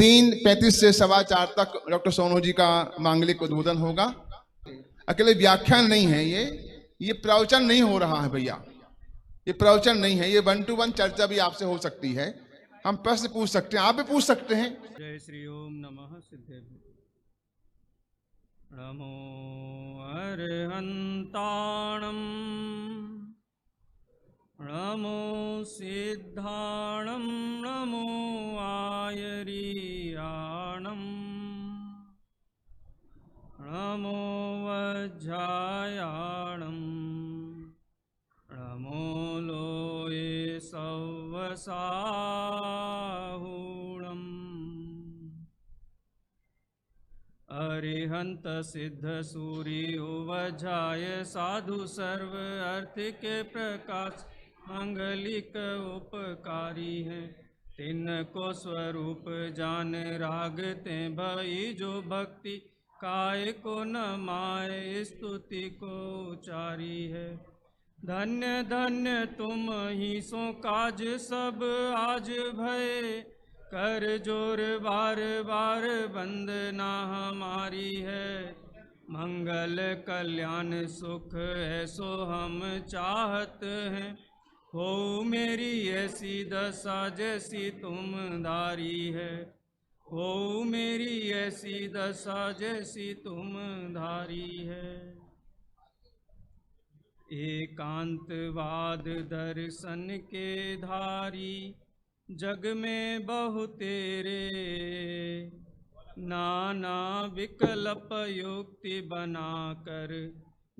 3:35 से 4:15 तक डॉक्टर सोनू जी का मांगलिक उद्बोधन होगा। अकेले व्याख्यान नहीं है, ये प्रवचन नहीं हो रहा है भैया, ये प्रवचन नहीं है, ये 1 to 1 चर्चा भी आपसे हो सकती है। हम प्रश्न पूछ सकते हैं, आप भी पूछ सकते हैं। जय श्री ओम नमः सिद्धेभ्यो। नमो अरहन्ताणं नमो सिद्धाणं नमो आयर्याणं नमो वज्रायाणं नमो लोये सवसाहुणम्। अरिहंत सिद्ध सूर्य वज्राय साधु सर्व अर्थ के प्रकाश मंगलिक उपकारी है। तिनको स्वरूप जान रागते भई जो भक्ति काय को न माय स्तुति को उचारी है। धन्य धन्य तुम ही सो काज सब आज भय कर जोर बार बार वंदना हमारी है। मंगल कल्याण सुख ऐसो हम चाहत हैं, हो मेरी ऐसी दशा जैसी तुम धारी है। हो मेरी ऐसी दशा जैसी तुम धारी है। एकांतवाद दर्शन के धारी जग में बहु तेरे, नाना विकल्प युक्ति बनाकर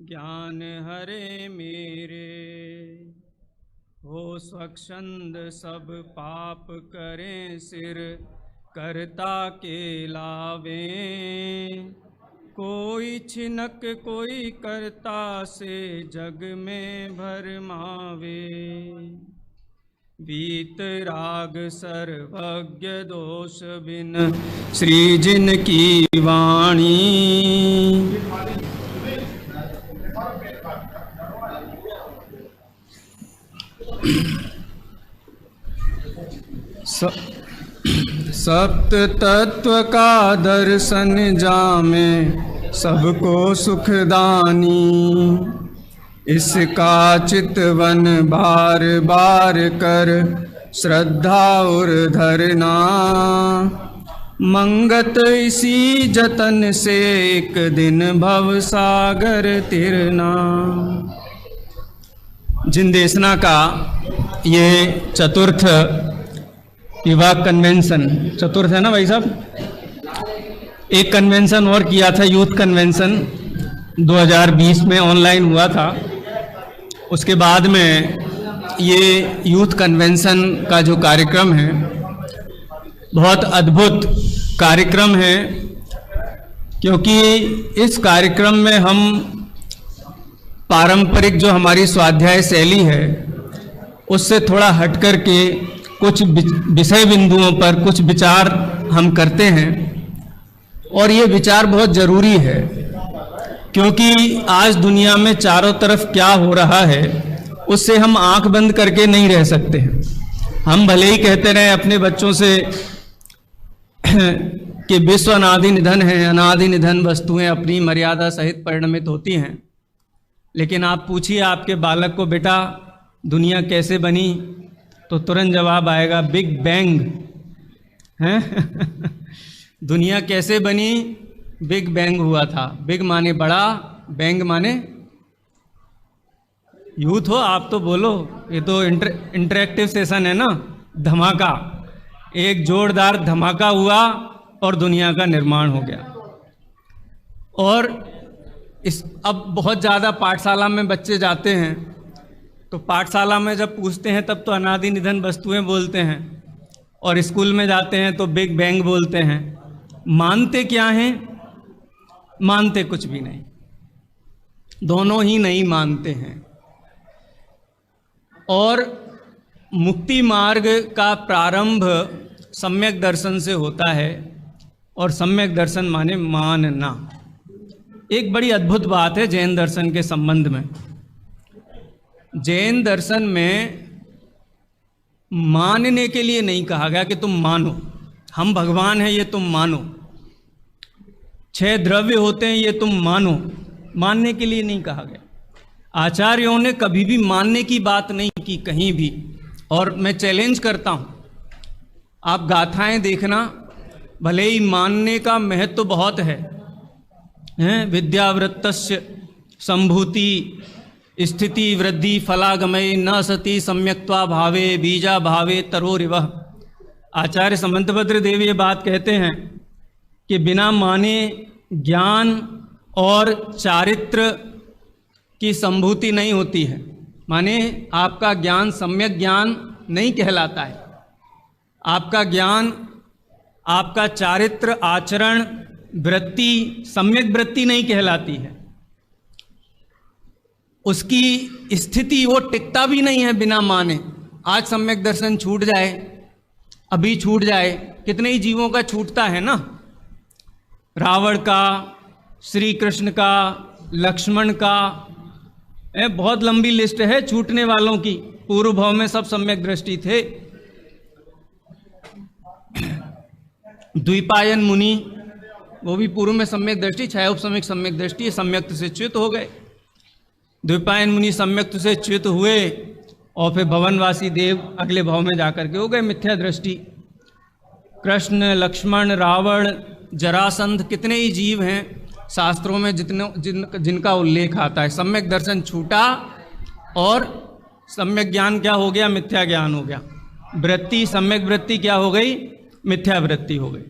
ज्ञान हरे मेरे। हो स्वच्छंद सब पाप करें सिर करता के लावें, कोई छिनक कोई करता से जग में भरमावे। वीत राग सर्वज्ञ दोष बिन श्री जिन की वाणी, सप्त तत्व का दर्शन जामे सबको सुखदानी। इसका चितवन बार बार कर श्रद्धा और धरना, मंगत इसी जतन से एक दिन भव सागर तिरना। जिनदेसना का ये चतुर्थ विवाह कन्वेंशन, चतुर्थ है ना भाई साहब। एक कन्वेंशन और किया था, यूथ कन्वेंशन 2020 में ऑनलाइन हुआ था। उसके बाद में ये यूथ कन्वेंशन का जो कार्यक्रम है बहुत अद्भुत कार्यक्रम है, क्योंकि इस कार्यक्रम में हम पारंपरिक जो हमारी स्वाध्याय शैली है उससे थोड़ा हट कर के कुछ विषय बिंदुओं पर कुछ विचार हम करते हैं। और ये विचार बहुत ज़रूरी है, क्योंकि आज दुनिया में चारों तरफ क्या हो रहा है उससे हम आंख बंद करके नहीं रह सकते हैं। हम भले ही कहते रहे अपने बच्चों से कि विश्व अनादि निधन है, अनादि निधन वस्तुएं अपनी मर्यादा सहित परिणमित होती हैं, लेकिन आप पूछिए आपके बालक को, बेटा दुनिया कैसे बनी, तो तुरंत जवाब आएगा बिग बैंग है। दुनिया कैसे बनी? बिग बैंग हुआ था। बिग माने बड़ा, बैंग माने यूथ हो आप तो बोलो, ये तो इंटरेक्टिव सेशन है ना। धमाका, एक जोरदार धमाका हुआ और दुनिया का निर्माण हो गया। और इस अब बहुत ज़्यादा पाठशाला में बच्चे जाते हैं तो पाठशाला में जब पूछते हैं तब तो अनादि निधन वस्तुएं बोलते हैं, और स्कूल में जाते हैं तो बिग बैंग बोलते हैं। मानते क्या हैं? मानते कुछ भी नहीं, दोनों ही नहीं मानते हैं। और मुक्ति मार्ग का प्रारंभ सम्यक दर्शन से होता है, और सम्यक दर्शन माने मानना। एक बड़ी अद्भुत बात है जैन दर्शन के संबंध में। जैन दर्शन में मानने के लिए नहीं कहा गया कि तुम मानो, हम भगवान हैं ये तुम मानो, 6 द्रव्य होते हैं ये तुम मानो, मानने के लिए नहीं कहा गया। आचार्यों ने कभी भी मानने की बात नहीं की कहीं भी। और मैं चैलेंज करता हूँ, आप गाथाएं देखना, भले ही मानने का महत्व बहुत है, विद्यावृत्तस्य संभूति स्थिति वृद्धि फलागमय न सति सम्यक्त्वा भावे बीजा भावे तरोरिवः। आचार्य समंतभद्र देव ये बात कहते हैं कि बिना माने ज्ञान और चारित्र की संभूति नहीं होती है, माने आपका ज्ञान सम्यक ज्ञान नहीं कहलाता है। आपका ज्ञान, आपका चारित्र आचरण वृत्ति सम्यक वृत्ति नहीं कहलाती है। उसकी स्थिति वो टिकता भी नहीं है बिना माने। आज सम्यक दर्शन छूट जाए, अभी छूट जाए, कितने ही जीवों का छूटता है ना, रावण का, श्री कृष्ण का, लक्ष्मण का, बहुत लंबी लिस्ट है छूटने वालों की। पूर्व भाव में सब सम्यक दृष्टि थे। द्विपायन मुनि, वो भी पूर्व में सम्यक दृष्टि, छायोपसमिक सम्यक दृष्टि, सम्यक्त से च्युत हो गए। द्विपायन मुनि सम्यक्त से च्युत हुए और फिर भवनवासी देव अगले भाव में जाकर के हो गए मिथ्या दृष्टि। कृष्ण, लक्ष्मण, रावण, जरासंध, कितने ही जीव हैं शास्त्रों में जिनका उल्लेख आता है। सम्यक दर्शन छूटा और सम्यक ज्ञान क्या हो गया? मिथ्या ज्ञान हो गया। वृत्ति, सम्यक वृत्ति क्या हो गई? मिथ्या वृत्ति हो गई।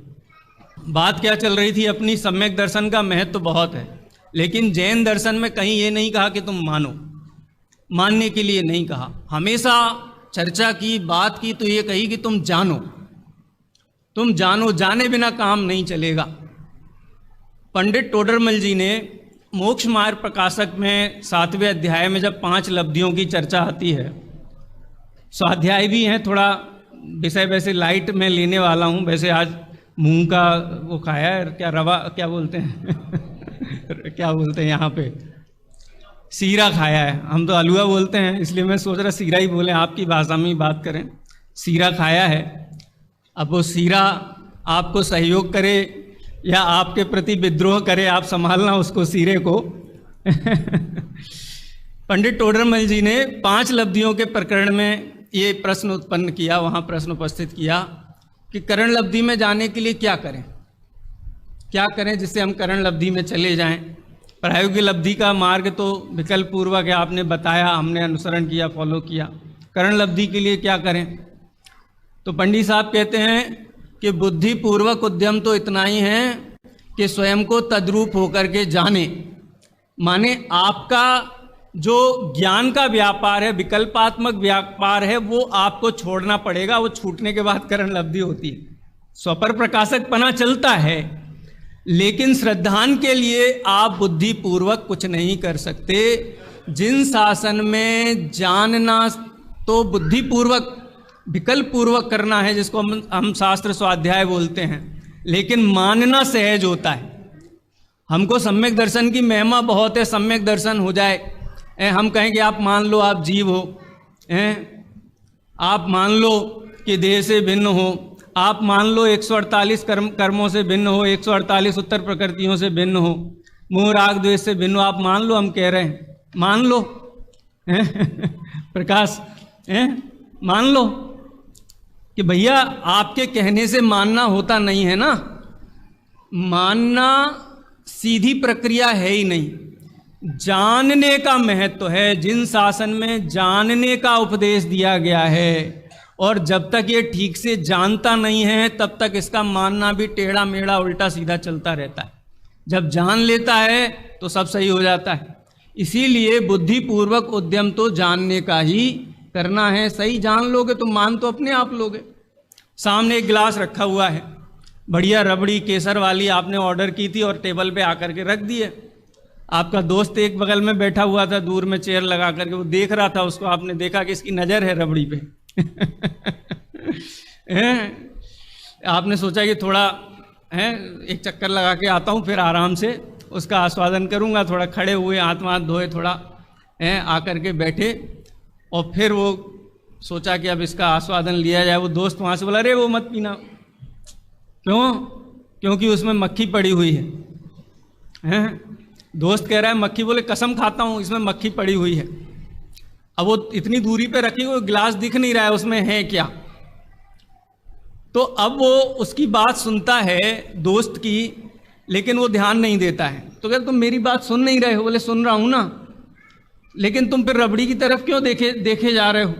बात क्या चल रही थी अपनी? सम्यक दर्शन का महत्व बहुत है, लेकिन जैन दर्शन में कहीं ये नहीं कहा कि तुम मानो, मानने के लिए नहीं कहा। हमेशा चर्चा की, बात की तो ये कही कि तुम जानो, तुम जानो, जाने बिना काम नहीं चलेगा। पंडित टोडरमल जी ने मोक्ष मार्ग प्रकाशक में 7वें अध्याय में जब 5 लब्धियों की चर्चा आती है, स्वाध्याय भी हैं, थोड़ा विषय वैसे लाइट में लेने वाला हूँ। वैसे आज मूंग का वो खाया है, क्या रवा क्या बोलते हैं क्या बोलते हैं यहाँ पे, सीरा खाया है। हम तो हलवा बोलते हैं, इसलिए मैं सोच रहा सीरा ही बोलें, आपकी भाषा में ही बात करें। सीरा खाया है। अब वो सीरा आपको सहयोग करे या आपके प्रति विद्रोह करे, आप संभालना उसको, सीरे को। पंडित टोडरमल जी ने 5 लब्धियों के प्रकरण में ये प्रश्न उत्पन्न किया, वहाँ प्रश्न उपस्थित किया कि करण लब्धि में जाने के लिए क्या करें, क्या करें जिससे हम करण लब्धि में चले जाएं। प्रायोगिक लब्धि का मार्ग तो विकल्प पूर्वक है, आपने बताया, हमने अनुसरण किया, फॉलो किया। करण लब्धि के लिए क्या करें? तो पंडित साहब कहते हैं कि बुद्धिपूर्वक उद्यम तो इतना ही है कि स्वयं को तद्रूप होकर के जाने, माने आपका जो ज्ञान का व्यापार है, विकल्पात्मक व्यापार है, वो आपको छोड़ना पड़ेगा। वो छूटने के बाद करण लब्धि होती है। स्वपर प्रकाशक पना चलता है, लेकिन श्रद्धान के लिए आप बुद्धिपूर्वक कुछ नहीं कर सकते। जिन शासन में जानना तो बुद्धिपूर्वक, विकल्प पूर्वक करना है, जिसको हम शास्त्र स्वाध्याय बोलते हैं, लेकिन मानना सहज होता है। हमको सम्यक दर्शन की महिमा बहुत है। सम्यक दर्शन हो जाए, हम कहें कि आप मान लो आप जीव हो, आप मान लो कि देह से भिन्न हो, आप मान लो 148 कर्मों से भिन्न हो, 148 उत्तर प्रकृतियों से भिन्न हो, मोह राग द्वेष से भिन्न हो, आप मान लो, हम कह रहे हैं मान लो प्रकाश, मान लो कि भैया आपके कहने से मानना होता नहीं है ना। मानना सीधी प्रक्रिया है ही नहीं, जानने का महत्व है। जिन शासन में जानने का उपदेश दिया गया है, और जब तक ये ठीक से जानता नहीं है तब तक इसका मानना भी टेढ़ा मेढ़ा उल्टा सीधा चलता रहता है। जब जान लेता है तो सब सही हो जाता है। इसीलिए बुद्धिपूर्वक उद्यम तो जानने का ही करना है। सही जान लोगे तो मान तो अपने आप लोगे। सामने एक गिलास रखा हुआ है, बढ़िया रबड़ी केसर वाली, आपने ऑर्डर की थी और टेबल पे आकर के रख दिए। आपका दोस्त एक बगल में बैठा हुआ था, दूर में चेयर लगा करके, वो देख रहा था उसको, आपने देखा कि इसकी नज़र है रबड़ी पे आपने सोचा कि थोड़ा एक चक्कर लगा के आता हूँ, फिर आराम से उसका आस्वादन करूँगा। थोड़ा खड़े हुए, हाथ वाथ धोए, थोड़ा आकर के बैठे, और फिर वो सोचा कि अब इसका आस्वादन लिया जाए। वो दोस्त वहाँ से बोला, अरे वो मत पीना, क्यों? क्योंकि उसमें मक्खी पड़ी हुई है। हैं? दोस्त कह रहा है मक्खी, बोले कसम खाता हूँ इसमें मक्खी पड़ी हुई है। अब वो इतनी दूरी पे रखी हुई, गिलास दिख नहीं रहा है उसमें है क्या। तो अब वो उसकी बात सुनता है दोस्त की, लेकिन वो ध्यान नहीं देता है। तो कहते तुम मेरी बात सुन नहीं रहे हो? बोले सुन रहा हूँ ना, लेकिन तुम फिर रबड़ी की तरफ क्यों देखे जा रहे हो?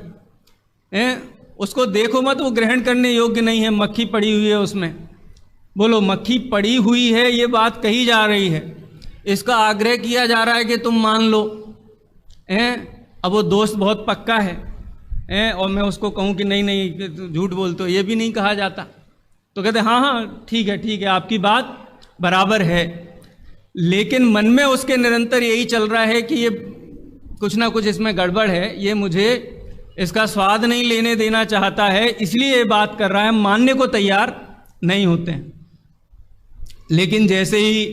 उसको देखो मत, वो ग्रहण करने योग्य नहीं है, मक्खी पड़ी हुई है उसमें। बोलो मक्खी पड़ी हुई है ये बात कही जा रही है, इसका आग्रह किया जा रहा है कि तुम मान लो। अब वो दोस्त बहुत पक्का है और मैं उसको कहूँ कि नहीं नहीं झूठ बोलते हो, ये भी नहीं कहा जाता। तो कहते हाँ हाँ ठीक है आपकी बात बराबर है, लेकिन मन में उसके निरंतर यही चल रहा है कि ये कुछ ना कुछ इसमें गड़बड़ है, ये मुझे इसका स्वाद नहीं लेने देना चाहता है, इसलिए ये बात कर रहा है। मानने को तैयार नहीं होते हैं। लेकिन जैसे ही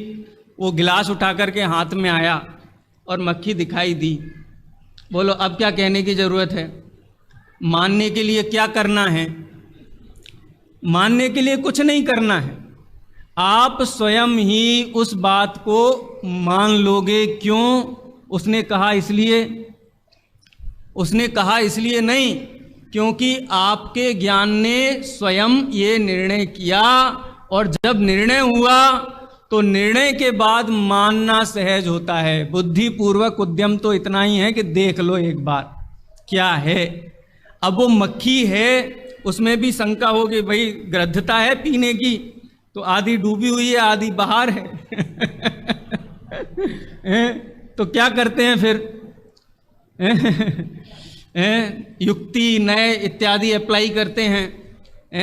वो गिलास उठा करके हाथ में आया और मक्खी दिखाई दी, बोलो अब क्या कहने की ज़रूरत है? मानने के लिए क्या करना है? मानने के लिए कुछ नहीं करना है, आप स्वयं ही उस बात को मान लोगे। क्यों? उसने कहा इसलिए नहीं, क्योंकि आपके ज्ञान ने स्वयं ये निर्णय किया, और जब निर्णय हुआ तो निर्णय के बाद मानना सहज होता है। बुद्धिपूर्वक उद्यम तो इतना ही है कि देख लो एक बार क्या है। अब वो मक्खी है, उसमें भी शंका हो कि भाई ग्रद्धता है पीने की, तो आधी डूबी हुई है आधी बाहर है। तो क्या करते हैं फिर? युक्ति नए इत्यादि अप्लाई करते हैं।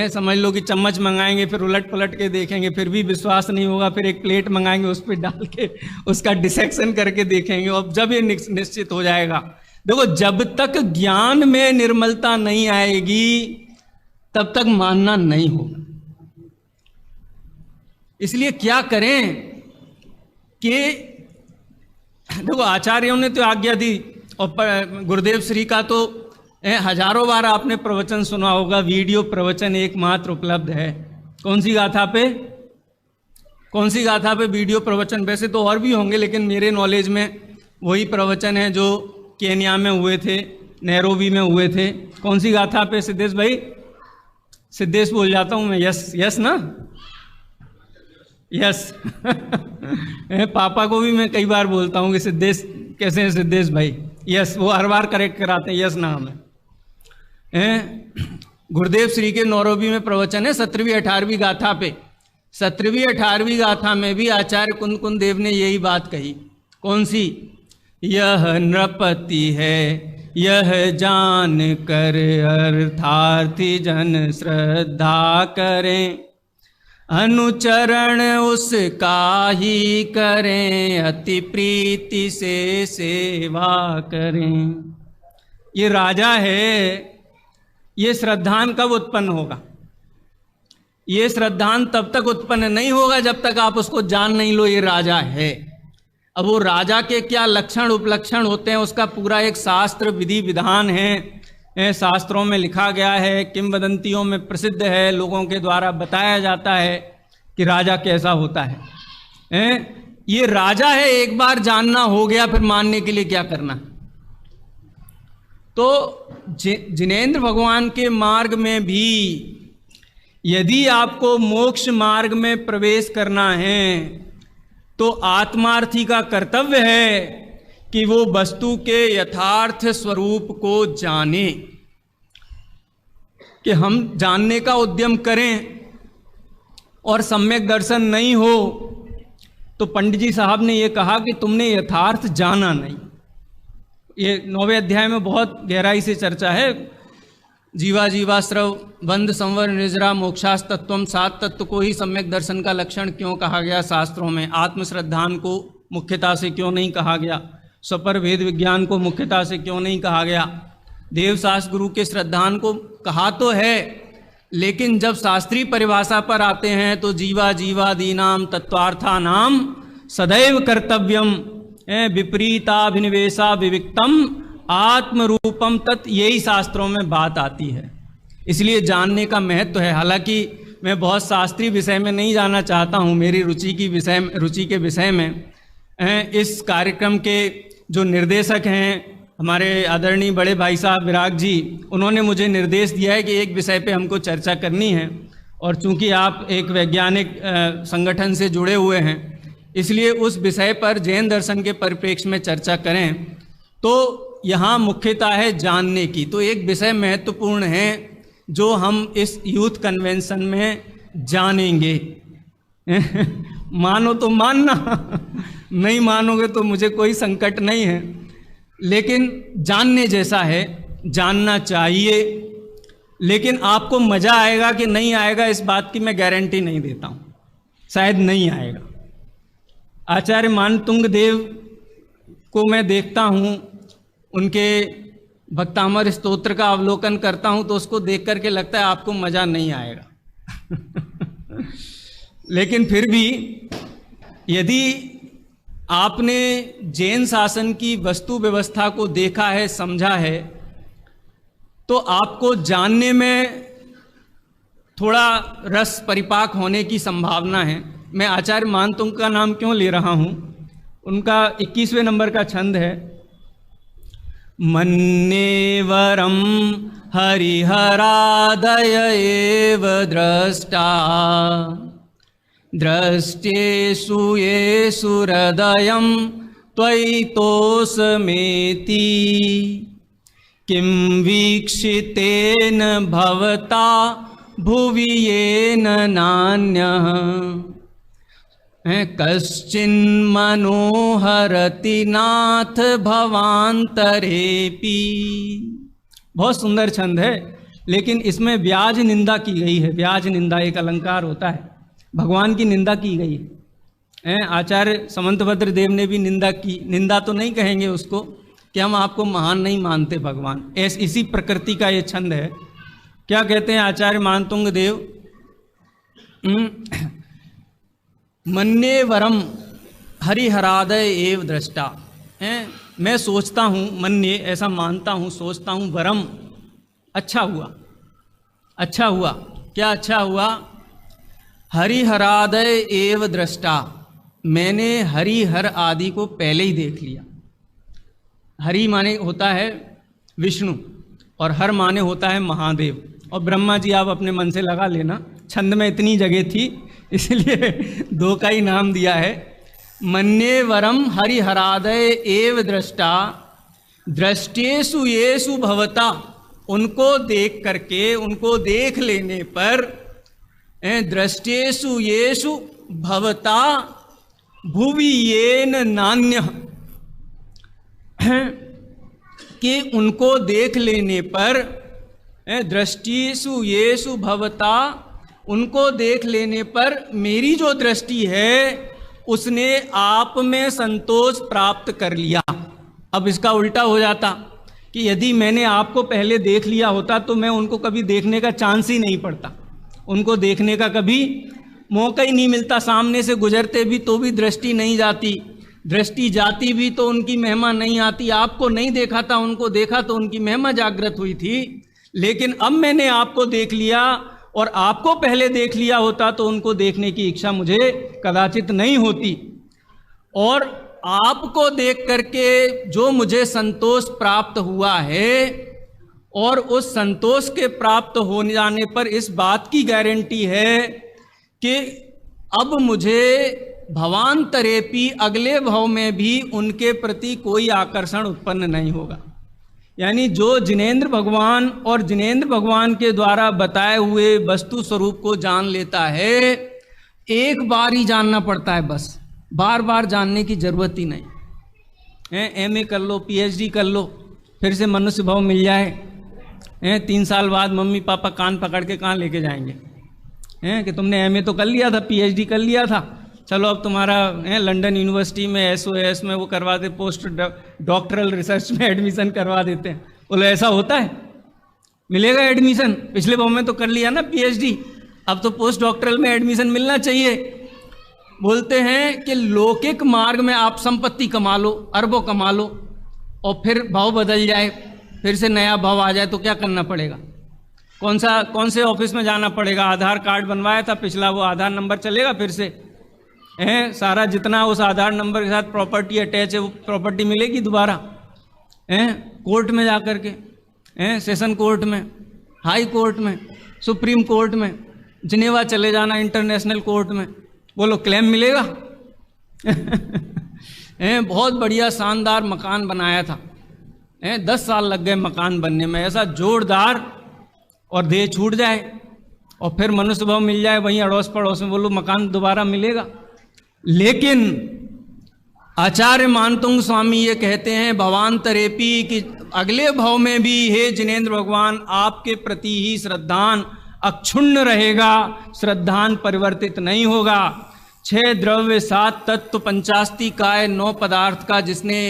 समझ लो कि चम्मच मंगाएंगे, फिर उलट पलट के देखेंगे, फिर भी विश्वास नहीं होगा, फिर एक प्लेट मंगाएंगे, उस पर डाल के उसका डिसेक्शन करके देखेंगे, और जब ये निश्चित हो जाएगा। देखो जब तक ज्ञान में निर्मलता नहीं आएगी तब तक मानना नहीं होगा। इसलिए क्या करें कि देखो आचार्यों ने तो आज्ञा दी, और गुरुदेव श्री का तो हजारों बार आपने प्रवचन सुना होगा। वीडियो प्रवचन एकमात्र उपलब्ध है। कौन सी गाथा पे वीडियो प्रवचन? वैसे तो और भी होंगे, लेकिन मेरे नॉलेज में वही प्रवचन है जो केन्या में हुए थे, नैरोबी में हुए थे। कौन सी गाथा पे सिद्धेश भाई? सिद्धेश बोल जाता हूँ मैं। यस ना? यस। पापा को भी मैं कई बार बोलता हूँ कि सिद्धेश कैसे हैं सिद्धेश भाई? यस, वो हर बार करेक्ट कराते हैं, यस नाम है। गुरुदेव श्री के नैरोबी में प्रवचन है 17वीं 18वीं गाथा पे। 17वीं 18वीं गाथा में भी आचार्य कुंद देव ने यही बात कही। कौन सी? यह नृपति है यह जान कर अर्थार्थी जन श्रद्धा करें, अनुचरण उसका ही करें, अति प्रीति से सेवा करें। ये राजा है, ये श्रद्धान कब उत्पन्न होगा? ये श्रद्धान तब तक उत्पन्न नहीं होगा जब तक आप उसको जान नहीं लो ये राजा है। अब वो राजा के क्या लक्षण उपलक्षण होते हैं उसका पूरा एक शास्त्र विधि विधान है। शास्त्रों में लिखा गया है, किंवदंतियों में प्रसिद्ध है, लोगों के द्वारा बताया जाता है कि राजा कैसा होता है। ये राजा है, एक बार जानना हो गया, फिर मानने के लिए क्या करना? तो जिनेंद्र भगवान के मार्ग में भी यदि आपको मोक्ष मार्ग में प्रवेश करना है तो आत्मार्थी का कर्तव्य है कि वो वस्तु के यथार्थ स्वरूप को जाने, कि हम जानने का उद्यम करें, और सम्यक दर्शन नहीं हो तो पंडित जी साहब ने ये कहा कि तुमने यथार्थ जाना नहीं। ये 9वें अध्याय में बहुत गहराई से चर्चा है। जीवा जीवाश्रव बंध संवर निजरा मोक्षास तत्वम, 7 तत्व को ही सम्यक दर्शन का लक्षण क्यों कहा गया शास्त्रों में? आत्मश्रद्धान को मुख्यता से क्यों नहीं कहा गया? स्वपर भेद विज्ञान को मुख्यता से क्यों नहीं कहा गया? देवशास्त्र गुरु के श्रद्धान को कहा तो है, लेकिन जब शास्त्रीय परिभाषा पर आते हैं तो जीवा जीवादीनाम तत्वार्था नाम सदैव कर्तव्यम विपरीताभिनिवेशा विविक्तम आत्मरूपम तत्, यही शास्त्रों में बात आती है। इसलिए जानने का महत्व है। हालांकि मैं बहुत शास्त्रीय विषय में नहीं जाना चाहता हूँ, मेरी रुचि के विषय में इस कार्यक्रम के जो निर्देशक हैं हमारे आदरणीय बड़े भाई साहब विराग जी, उन्होंने मुझे निर्देश दिया है कि एक विषय पे हमको चर्चा करनी है, और चूंकि आप एक वैज्ञानिक संगठन से जुड़े हुए हैं इसलिए उस विषय पर जैन दर्शन के परिप्रेक्ष्य में चर्चा करें। तो यहाँ मुख्यता है जानने की। तो एक विषय महत्वपूर्ण है जो हम इस यूथ कन्वेंशन में जानेंगे। मानो तो मानना, नहीं मानोगे तो मुझे कोई संकट नहीं है, लेकिन जानने जैसा है, जानना चाहिए। लेकिन आपको मज़ा आएगा कि नहीं आएगा इस बात की मैं गारंटी नहीं देता हूँ, शायद नहीं आएगा। आचार्य मानतुंग देव को मैं देखता हूँ, उनके भक्तामर स्तोत्र का अवलोकन करता हूँ तो उसको देख करके लगता है आपको मज़ा नहीं आएगा। लेकिन फिर भी यदि आपने जैन शासन की वस्तु व्यवस्था को देखा है, समझा है, तो आपको जानने में थोड़ा रस परिपाक होने की संभावना है। मैं आचार्य मानतुंग का नाम क्यों ले रहा हूँ, उनका 21वें नंबर का छंद है, मन्ये वरम हरिहरादय एव द्रष्टा द्रष्टेषु येषु हृदयं त्वयि तोषमेति किं वीक्षितेन भवता भुवि येन नान्यः कश्चिन्मनोहरति नाथ भवान्तरेपि। बहुत सुंदर छंद है, लेकिन इसमें व्याज निंदा की गई है। व्याज निंदा एक अलंकार होता है, भगवान की निंदा की गई है। आचार्य समंतभद्र देव ने भी निंदा की, निंदा तो नहीं कहेंगे उसको कि हम आपको महान नहीं मानते भगवान, इसी प्रकृति का ये छंद है। क्या कहते हैं आचार्य मानतुंग देव, मन्ये वरम हरिहरादय एव दृष्टा। मैं सोचता हूँ, मन्ये ऐसा मानता हूँ, सोचता हूँ, वरम अच्छा हुआ, अच्छा हुआ, क्या अच्छा हुआ, हरिहरादय एव दृष्टा, मैंने हरिहर आदि को पहले ही देख लिया। हरि माने होता है विष्णु और हर माने होता है महादेव, और ब्रह्मा जी आप अपने मन से लगा लेना, छंद में इतनी जगह थी इसलिए दो का ही नाम दिया है। मन्ये वरम हरिहरादय एव दृष्टा दृष्टेषु येषु भवता, उनको देख करके, उनको देख लेने पर, दृष्टेषु येषु भवता भुवि येन नान्यः, कि उनको देख लेने पर, दृष्टिषु येषु भवता, उनको देख लेने पर मेरी जो दृष्टि है उसने आप में संतोष प्राप्त कर लिया। अब इसका उल्टा हो जाता कि यदि मैंने आपको पहले देख लिया होता तो मैं उनको कभी देखने का चांस ही नहीं पड़ता, उनको देखने का कभी मौका ही नहीं मिलता। सामने से गुजरते भी तो भी दृष्टि नहीं जाती, दृष्टि जाती भी तो उनकी महिमा नहीं आती। आपको नहीं देखा था, उनको देखा तो उनकी महिमा जागृत हुई थी। लेकिन अब मैंने आपको देख लिया, और आपको पहले देख लिया होता तो उनको देखने की इच्छा मुझे कदाचित नहीं होती। और आपको देख करके जो मुझे संतोष प्राप्त हुआ है, और उस संतोष के प्राप्त हो जाने पर इस बात की गारंटी है कि अब मुझे भवांतरेपि, अगले भव में भी उनके प्रति कोई आकर्षण उत्पन्न नहीं होगा। यानी जो जिनेंद्र भगवान और जिनेंद्र भगवान के द्वारा बताए हुए वस्तु स्वरूप को जान लेता है, एक बार ही जानना पड़ता है, बस बार बार जानने की जरूरत ही नहीं। एमए कर लो, पीएचडी कर लो, फिर से मनुष्य भाव मिल जाए। 3 साल बाद मम्मी पापा कान पकड़ के कहाँ लेके जाएंगे कि तुमने एमए तो कर लिया था, पीएचडी कर लिया था, चलो अब तुम्हारा लंदन यूनिवर्सिटी में एसओएस में वो करवा दे, पोस्ट डॉक्टरल रिसर्च में एडमिशन करवा देते हैं। बोले ऐसा होता है, मिलेगा एडमिशन? पिछले भाव में तो कर लिया ना पीएचडी, अब तो पोस्ट डॉक्टरल में एडमिशन मिलना चाहिए। बोलते हैं कि लौकिक मार्ग में आप संपत्ति कमा लो, अरबों कमा लो, और फिर भाव बदल जाए, फिर से नया भाव आ जाए तो क्या करना पड़ेगा? कौन से ऑफिस में जाना पड़ेगा? आधार कार्ड बनवाया था पिछला, वो आधार नंबर चलेगा फिर से? सारा जितना उस आधार नंबर के साथ प्रॉपर्टी अटैच है वो प्रॉपर्टी मिलेगी दोबारा? कोर्ट में जा कर के, सेशन कोर्ट में, हाई कोर्ट में, सुप्रीम कोर्ट में, जिनेवा चले जाना इंटरनेशनल कोर्ट में, बोलो क्लेम मिलेगा? बहुत बढ़िया शानदार मकान बनाया था, 10 साल लग गए मकान बनने में, ऐसा जोरदार, और देह छूट जाए और फिर मनुष्य भाव मिल जाए वहीं अड़ोस पड़ोस में, बोलो मकान दोबारा मिलेगा? लेकिन आचार्य मानतुंग स्वामी ये कहते हैं भवांतरेपी कि अगले भाव में भी हे जिनेंद्र भगवान आपके प्रति ही श्रद्धान अक्षुण्ण रहेगा, श्रद्धान परिवर्तित नहीं होगा। 6 द्रव्य 7 तत्व 85 काय 9 पदार्थ का जिसने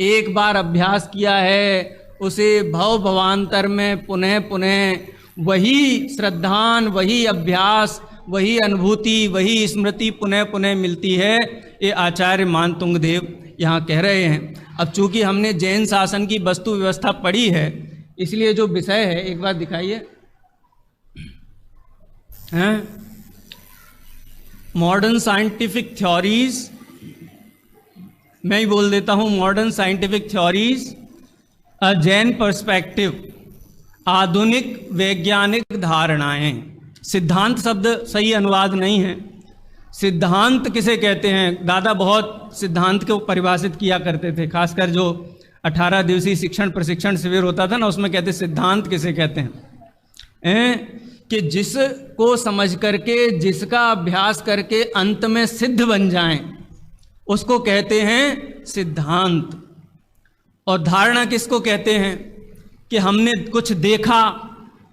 एक बार अभ्यास किया है उसे भव भवांतर में पुनः पुनः वही श्रद्धान, वही अभ्यास, वही अनुभूति, वही स्मृति पुनः पुनः मिलती है। ये आचार्य मानतुंग देव यहाँ कह रहे हैं। अब चूंकि हमने जैन शासन की वस्तु व्यवस्था पढ़ी है इसलिए जो विषय है एक बार दिखाइए, मॉडर्न साइंटिफिक थ्योरीज, मैं ही बोल देता हूँ, मॉडर्न साइंटिफिक थ्योरीज अ जैन पर्सपेक्टिव, आधुनिक वैज्ञानिक धारणाएं। सिद्धांत शब्द सही अनुवाद नहीं है। सिद्धांत किसे कहते हैं? दादा बहुत सिद्धांत को परिभाषित किया करते थे, खासकर जो 18 दिवसीय शिक्षण प्रशिक्षण शिविर होता था ना, उसमें कहते सिद्धांत किसे कहते हैं? कि जिसको समझ करके, जिसका अभ्यास करके अंत में सिद्ध बन जाएं, उसको कहते हैं सिद्धांत। और धारणा किसको कहते हैं? कि हमने कुछ देखा,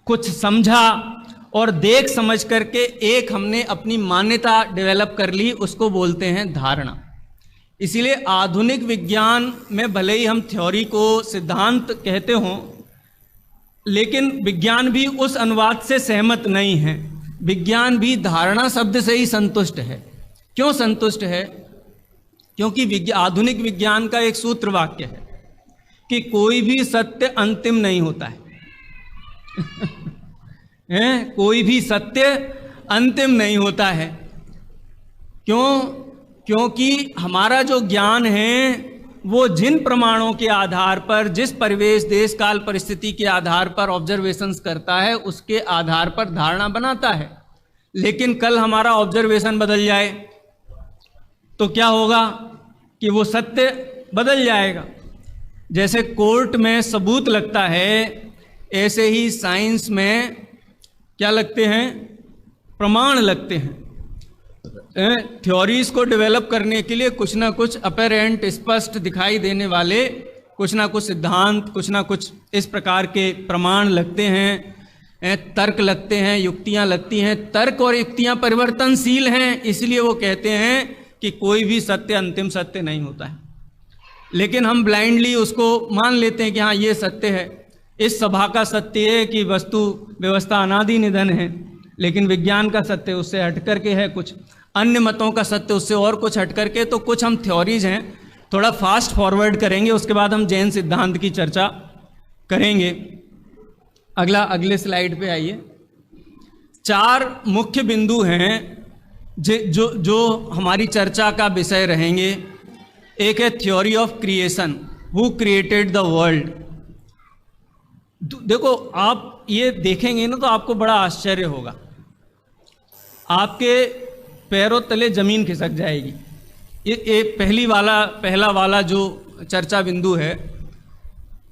कुछ समझा और देख समझ करके एक हमने अपनी मान्यता डेवलप कर ली, उसको बोलते हैं धारणा। इसीलिए आधुनिक विज्ञान में भले ही हम थ्योरी को सिद्धांत कहते हों, लेकिन विज्ञान भी उस अनुवाद से सहमत नहीं है। विज्ञान भी धारणा शब्द से ही संतुष्ट है। क्यों संतुष्ट है? क्योंकि आधुनिक विज्ञान का एक सूत्र वाक्य है कि कोई भी सत्य अंतिम नहीं होता है। कोई भी सत्य अंतिम नहीं होता है। क्यों? क्योंकि हमारा जो ज्ञान है वो जिन प्रमाणों के आधार पर, जिस परिवेश देश काल परिस्थिति के आधार पर ऑब्जर्वेशंस करता है, उसके आधार पर धारणा बनाता है। लेकिन कल हमारा ऑब्जर्वेशन बदल जाए तो क्या होगा? कि वो सत्य बदल जाएगा। जैसे कोर्ट में सबूत लगता है, ऐसे ही साइंस में क्या लगते हैं? प्रमाण लगते हैं। थ्योरीज को डेवलप करने के लिए कुछ ना कुछ अपरेंट, स्पष्ट दिखाई देने वाले कुछ ना कुछ सिद्धांत, कुछ ना कुछ इस प्रकार के प्रमाण लगते हैं, तर्क लगते हैं, युक्तियां लगती हैं। तर्क और युक्तियां परिवर्तनशील हैं, इसलिए वो कहते हैं कि कोई भी सत्य अंतिम सत्य नहीं होता है। लेकिन हम ब्लाइंडली उसको मान लेते हैं कि हाँ ये सत्य है। इस सभा का सत्य है कि वस्तु व्यवस्था अनादि निधन है, लेकिन विज्ञान का सत्य उससे हट करके है, कुछ अन्य मतों का सत्य उससे और कुछ हट करके। तो कुछ हम थ्योरीज हैं, थोड़ा फास्ट फॉरवर्ड करेंगे, उसके बाद हम जैन सिद्धांत की चर्चा करेंगे। अगले स्लाइड पे आइए। 4 मुख्य बिंदु हैं जो हमारी चर्चा का विषय रहेंगे। एक है theory of creation, who created the world. देखो आप ये देखेंगे ना तो आपको बड़ा आश्चर्य होगा, आपके पैरों तले जमीन खिसक जाएगी। ये पहला वाला जो चर्चा बिंदु है,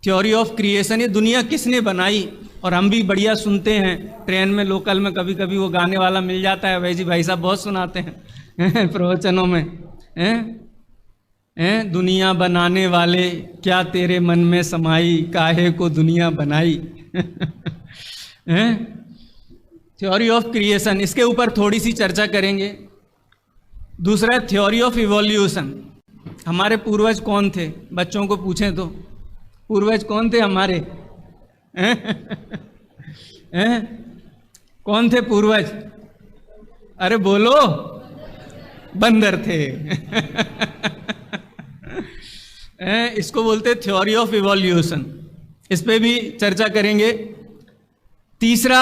थ्योरी ऑफ क्रिएशन, ये दुनिया किसने बनाई। और हम भी बढ़िया सुनते हैं, ट्रेन में लोकल में कभी कभी वो गाने वाला मिल जाता है, भाई साहब बहुत सुनाते हैं प्रवचनों में, दुनिया बनाने वाले क्या तेरे मन में समाई, काहे को दुनिया बनाई। थ्योरी ऑफ क्रिएशन, इसके ऊपर थोड़ी सी चर्चा करेंगे। दूसरा थ्योरी ऑफ इवोल्यूशन। हमारे पूर्वज कौन थे? बच्चों को पूछें तो पूर्वज कौन थे हमारे? कौन थे पूर्वज? अरे बोलो, बंदर थे। इसको बोलते थ्योरी ऑफ इवोल्यूशन। इस पे भी चर्चा करेंगे। तीसरा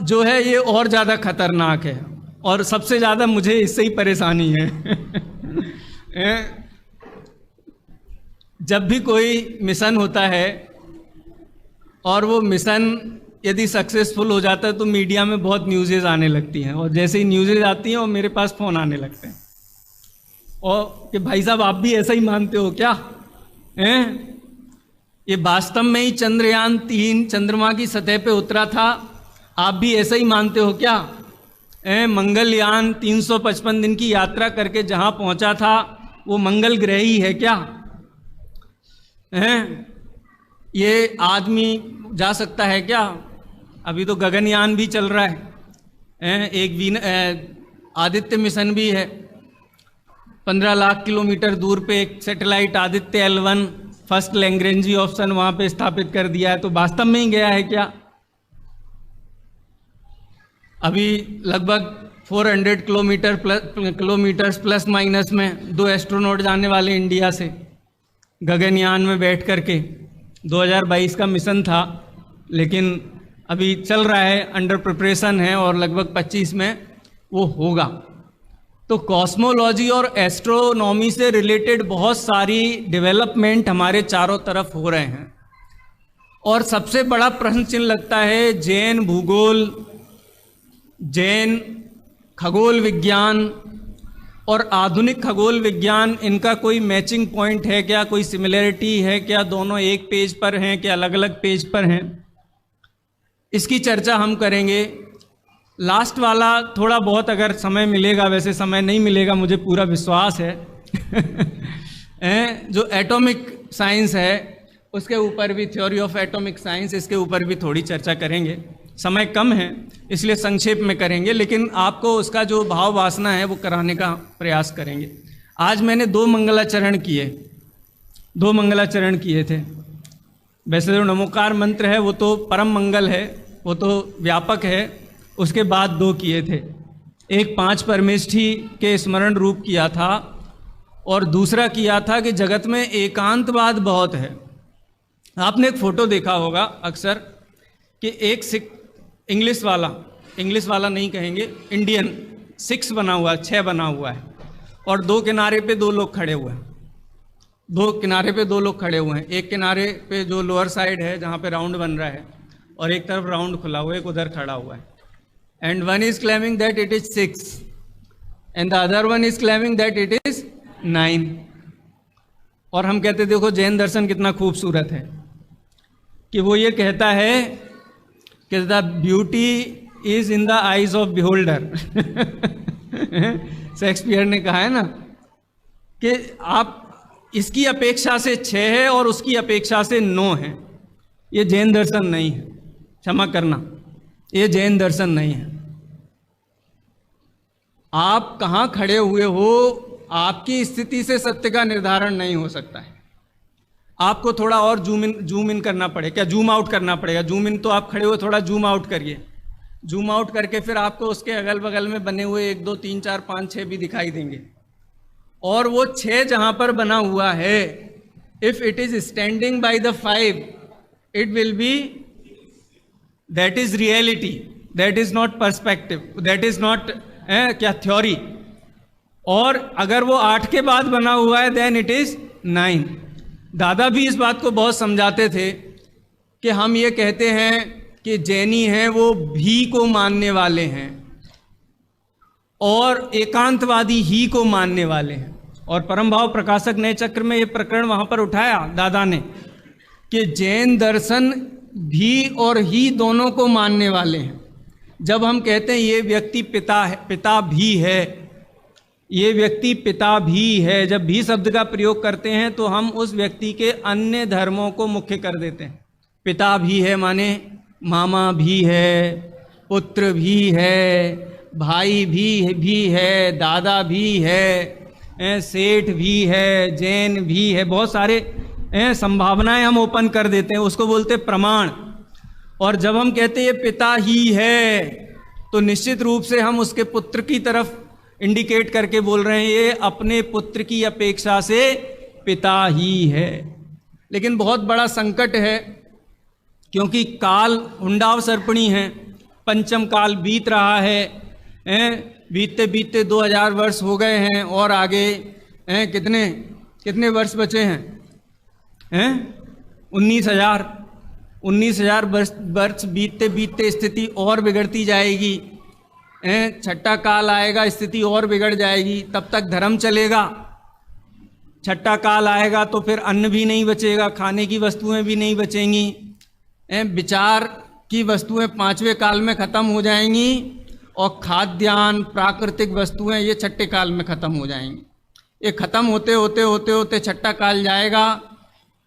जो है ये और ज़्यादा खतरनाक है और सबसे ज़्यादा मुझे इससे ही परेशानी है। जब भी कोई मिशन होता है और वो मिशन यदि सक्सेसफुल हो जाता है तो मीडिया में बहुत न्यूज़ेज आने लगती हैं, और जैसे ही न्यूज़ेज आती हैं और मेरे पास फ़ोन आने लगते हैं और कि भाई साहब आप भी ऐसा ही मानते हो क्या हैं? ये वास्तव में ही चंद्रयान-3 चंद्रमा की सतह पे उतरा था, आप भी ऐसा ही मानते हो क्या? मंगलयान 355 दिन की यात्रा करके जहाँ पहुँचा था वो मंगल ग्रह ही है क्या? ये आदमी जा सकता है क्या? अभी तो गगनयान भी चल रहा है, एक आदित्य मिशन भी है, 15 लाख किलोमीटर दूर पे एक satellite Aditya L1 first Lagrange option वहाँ पे स्थापित कर दिया है, तो वास्तव में ही गया है क्या? अभी लगभग 400 किलोमीटर्स प्लस माइनस में 2 एस्ट्रोनॉट जाने वाले इंडिया से गगनयान में बैठ करके। 2022 का मिशन था लेकिन अभी चल रहा है, अंडर प्रिपरेशन है और लगभग 25 में वो होगा। तो कॉस्मोलॉजी और एस्ट्रोनॉमी से रिलेटेड बहुत सारी डेवलपमेंट हमारे चारों तरफ हो रहे हैं, और सबसे बड़ा प्रश्न चिन्ह लगता है जैन भूगोल, जैन खगोल विज्ञान और आधुनिक खगोल विज्ञान, इनका कोई मैचिंग पॉइंट है क्या, कोई सिमिलरिटी है क्या, दोनों एक पेज पर हैं क्या अलग अलग पेज पर हैं? इसकी चर्चा हम करेंगे। लास्ट वाला थोड़ा बहुत अगर समय मिलेगा, वैसे समय नहीं मिलेगा मुझे पूरा विश्वास है जो एटॉमिक साइंस है उसके ऊपर भी, थ्योरी ऑफ एटॉमिक साइंस, इसके ऊपर भी थोड़ी चर्चा करेंगे। समय कम है इसलिए संक्षेप में करेंगे, लेकिन आपको उसका जो भाव वासना है वो कराने का प्रयास करेंगे। आज मैंने 2 मंगलाचरण किए थे। वैसे जो नमोकार मंत्र है वो तो परम मंगल है, वो तो व्यापक है, उसके बाद 2 किए थे। एक 5 परमेष्ठी के स्मरण रूप किया था और दूसरा किया था कि जगत में एकांतवाद बहुत है। आपने एक फ़ोटो देखा होगा अक्सर कि एक सिख इंग्लिश वाला नहीं कहेंगे, इंडियन 6 बना हुआ है, 6 बना हुआ है, और 2 किनारे पे 2 लोग खड़े हुए हैं। 2 किनारे पे 2 लोग खड़े हुए हैं। एक किनारे पे जो लोअर साइड है जहाँ पे राउंड बन रहा है और एक तरफ राउंड खुला हुआ है, एक उधर खड़ा हुआ है। And one is claiming that it is 6 and the other one is claiming that it is 9। और हम कहते देखो जैन दर्शन कितना खूबसूरत है कि वो ये कहता है कि the beauty is in the eyes of beholder Shakespeare ने कहा है ना कि आप इसकी अपेक्षा से 6 है और उसकी अपेक्षा से 9 है। ये जैन दर्शन नहीं है, क्षमा करना, ये जैन दर्शन नहीं है। आप कहाँ खड़े हुए हो, आपकी स्थिति से सत्य का निर्धारण नहीं हो सकता है। आपको थोड़ा और जूम इन करना पड़ेगा, क्या जूम आउट करना पड़ेगा। जूम इन तो आप खड़े हुए, थोड़ा जूम आउट करिए। जूम आउट करके फिर आपको उसके अगल बगल में बने हुए 1 2 3 4 5 6 भी दिखाई देंगे, और वो 6 जहाँ पर बना हुआ है, if it is standing by the 5 it will be, that is reality, that is not perspective, that is not क्या थ्योरी। और अगर वो 8 के बाद बना हुआ है देन इट इज 9। दादा भी इस बात को बहुत समझाते थे कि हम ये कहते हैं कि जैनी हैं वो भी को मानने वाले हैं और एकांतवादी ही को मानने वाले हैं। और परम भाव प्रकाशक नए चक्र में ये प्रकरण वहाँ पर उठाया दादा ने कि जैन दर्शन भी और ही दोनों को मानने वाले हैं। जब हम कहते हैं ये व्यक्ति पिता है, पिता भी है, ये व्यक्ति पिता भी है, जब भी शब्द का प्रयोग करते हैं तो हम उस व्यक्ति के अन्य धर्मों को मुख्य कर देते हैं। पिता भी है माने मामा भी है, पुत्र भी है, भाई भी है, दादा भी है, सेठ भी है, जैन भी है, बहुत सारे संभावनाएं हम ओपन कर देते हैं, उसको बोलते हैं प्रमाण। और जब हम कहते हैं ये पिता ही है तो निश्चित रूप से हम उसके पुत्र की तरफ इंडिकेट करके बोल रहे हैं ये अपने पुत्र की अपेक्षा से पिता ही है। लेकिन बहुत बड़ा संकट है क्योंकि काल हुंडाव सर्पणी है, पंचम काल बीत रहा है, बीतते बीतते 2000 वर्ष हो गए हैं और आगे कितने वर्ष बचे हैं 19,000 वर्ष बीतते बीतते स्थिति और बिगड़ती जाएगी। छठा काल आएगा, स्थिति और बिगड़ जाएगी, तब तक धर्म चलेगा। छठा काल आएगा तो फिर अन्न भी नहीं बचेगा, खाने की वस्तुएं भी नहीं बचेंगी, विचार की वस्तुएं 5वें काल में खत्म हो जाएंगी और खाद्यान्न प्राकृतिक वस्तुएं ये छठे काल में खत्म हो जाएंगी। ये खत्म होते होते होते होते छठा काल जाएगा,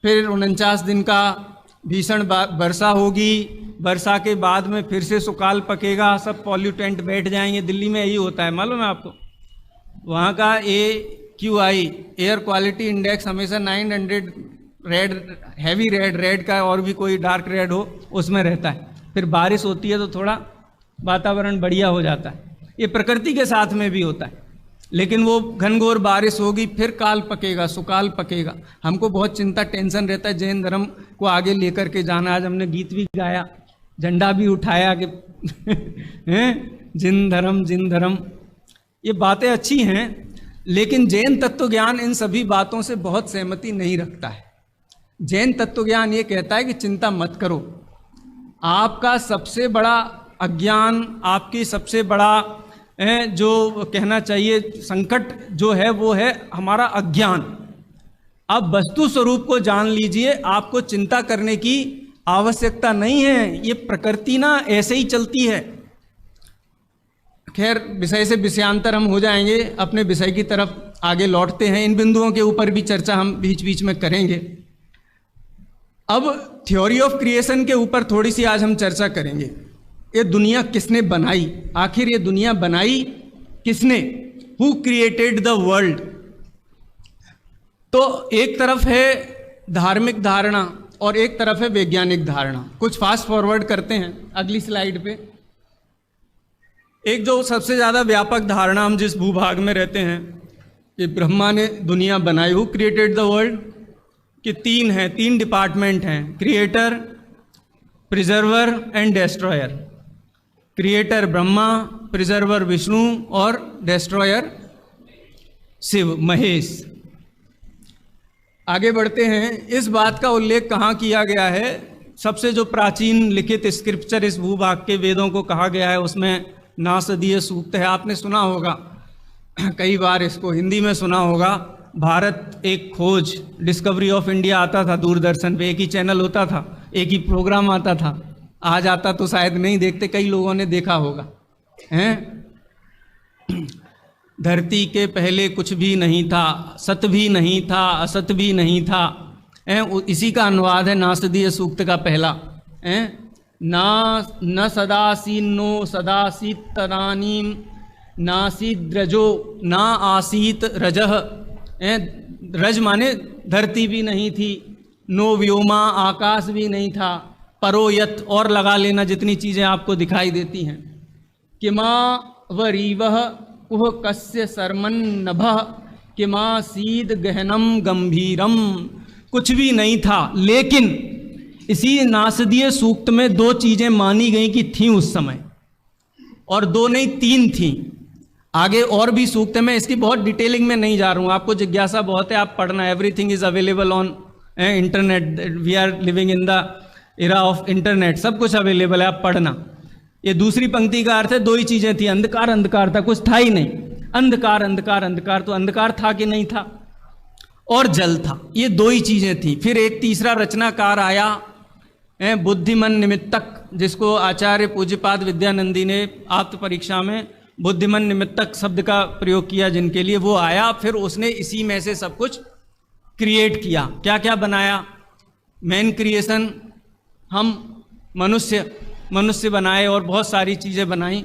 फिर 49 दिन का भीषण वर्षा होगी, वर्षा के बाद में फिर से सुकाल पकेगा, सब पॉल्यूटेंट बैठ जाएंगे। दिल्ली में यही होता है, मालूम है आपको? वहाँ का AQI एयर क्वालिटी इंडेक्स हमेशा 900 रेड, हैवी रेड का और भी कोई डार्क रेड हो उसमें रहता है। फिर बारिश होती है तो थोड़ा वातावरण बढ़िया हो जाता है। ये प्रकृति के साथ में भी होता है, लेकिन वो घनघोर बारिश होगी, फिर काल पकेगा, सुकाल पकेगा। हमको बहुत चिंता टेंशन रहता है जैन धर्म को आगे लेकर के जाना। आज हमने गीत भी गाया, झंडा भी उठाया कि जिन धर्म। ये बातें अच्छी हैं, लेकिन जैन तत्व ज्ञान इन सभी बातों से बहुत सहमति नहीं रखता है। जैन तत्व ज्ञान ये कहता है कि चिंता मत करो, आपका सबसे बड़ा अज्ञान, आपकी सबसे बड़ा जो कहना चाहिए संकट जो है वो है हमारा अज्ञान। अब वस्तु स्वरूप को जान लीजिए, आपको चिंता करने की आवश्यकता नहीं है। ये प्रकृति ना ऐसे ही चलती है। खैर, विषय से विषयांतर हम हो जाएंगे, अपने विषय की तरफ आगे लौटते हैं। इन बिंदुओं के ऊपर भी चर्चा हम बीच बीच में करेंगे। अब थ्योरी ऑफ क्रिएशन के ऊपर थोड़ी सी आज हम चर्चा करेंगे। ये दुनिया किसने बनाई? आखिर ये दुनिया बनाई किसने? Who created the world? तो एक तरफ है धार्मिक धारणा और एक तरफ है वैज्ञानिक धारणा। कुछ फास्ट फॉरवर्ड करते हैं अगली स्लाइड पे। एक जो सबसे ज़्यादा व्यापक धारणा हम जिस भूभाग में रहते हैं कि ब्रह्मा ने दुनिया बनाई, हु क्रिएटेड द वर्ल्ड, कि तीन डिपार्टमेंट हैं, creator, preserver and destroyer. Creator Brahma, preserver Vishnu और डेस्ट्रॉयर शिव, महेश। आगे बढ़ते हैं। इस बात का उल्लेख कहाँ किया गया है? सबसे जो प्राचीन लिखित स्क्रिप्चर इस भूभाग के वेदों को कहा गया है उसमें नासदीय सूक्त है। आपने सुना होगा, कई बार इसको हिंदी में सुना होगा। भारत एक खोज, डिस्कवरी ऑफ इंडिया आता था दूरदर्शन पे, एक ही चैनल होता था, एक ही प्रोग्राम आता था। आज आता तो शायद नहीं देखते, कई लोगों ने देखा होगा। हैं, धरती के पहले कुछ भी नहीं था, सत भी नहीं था, असत भी नहीं था। इसी का अनुवाद है नासदीय सूक्त का पहला। न सदासीनो सदासीत तदानीम नासीद्रजो ना आसीत रजह। रज माने धरती भी नहीं थी, नो व्योमा आकाश भी नहीं था, परोयत और लगा लेना जितनी चीज़ें आपको दिखाई देती हैं। किमा वरीवह उह कस्य शर्मन नभः किमा सीद गहनम गंभीरम। कुछ भी नहीं था, लेकिन इसी नासदीय सूक्त में दो चीज़ें मानी गई कि थीं उस समय, और दो नहीं तीन थीं। आगे और भी सूक्त है, मैं इसकी बहुत डिटेलिंग में नहीं जा रहा हूँ, आपको जिज्ञासा बहुत है, आप पढ़ना। Everything is available on internet, we are living in the era of internet, सब कुछ अवेलेबल है, आप पढ़ना। ये दूसरी पंक्ति का अर्थ है दो ही चीज़ें थी, अंधकार अंधकार था, कुछ था ही नहीं। अंधकार अंधकार अंधकार, तो अंधकार था कि नहीं था? और जल था, ये दो ही चीज़ें थी। फिर एक तीसरा रचनाकार आया, बुद्धिमन निमित्तक, जिसको आचार्य पूज्यपाद विद्यानंदी ने आत्म परीक्षा में बुद्धिमन निमित्तक शब्द का प्रयोग किया जिनके लिए, वो आया। फिर उसने इसी में से सब कुछ क्रिएट किया। क्या क्या बनाया? मैन क्रिएशन, हम मनुष्य बनाए और बहुत सारी चीज़ें बनाई।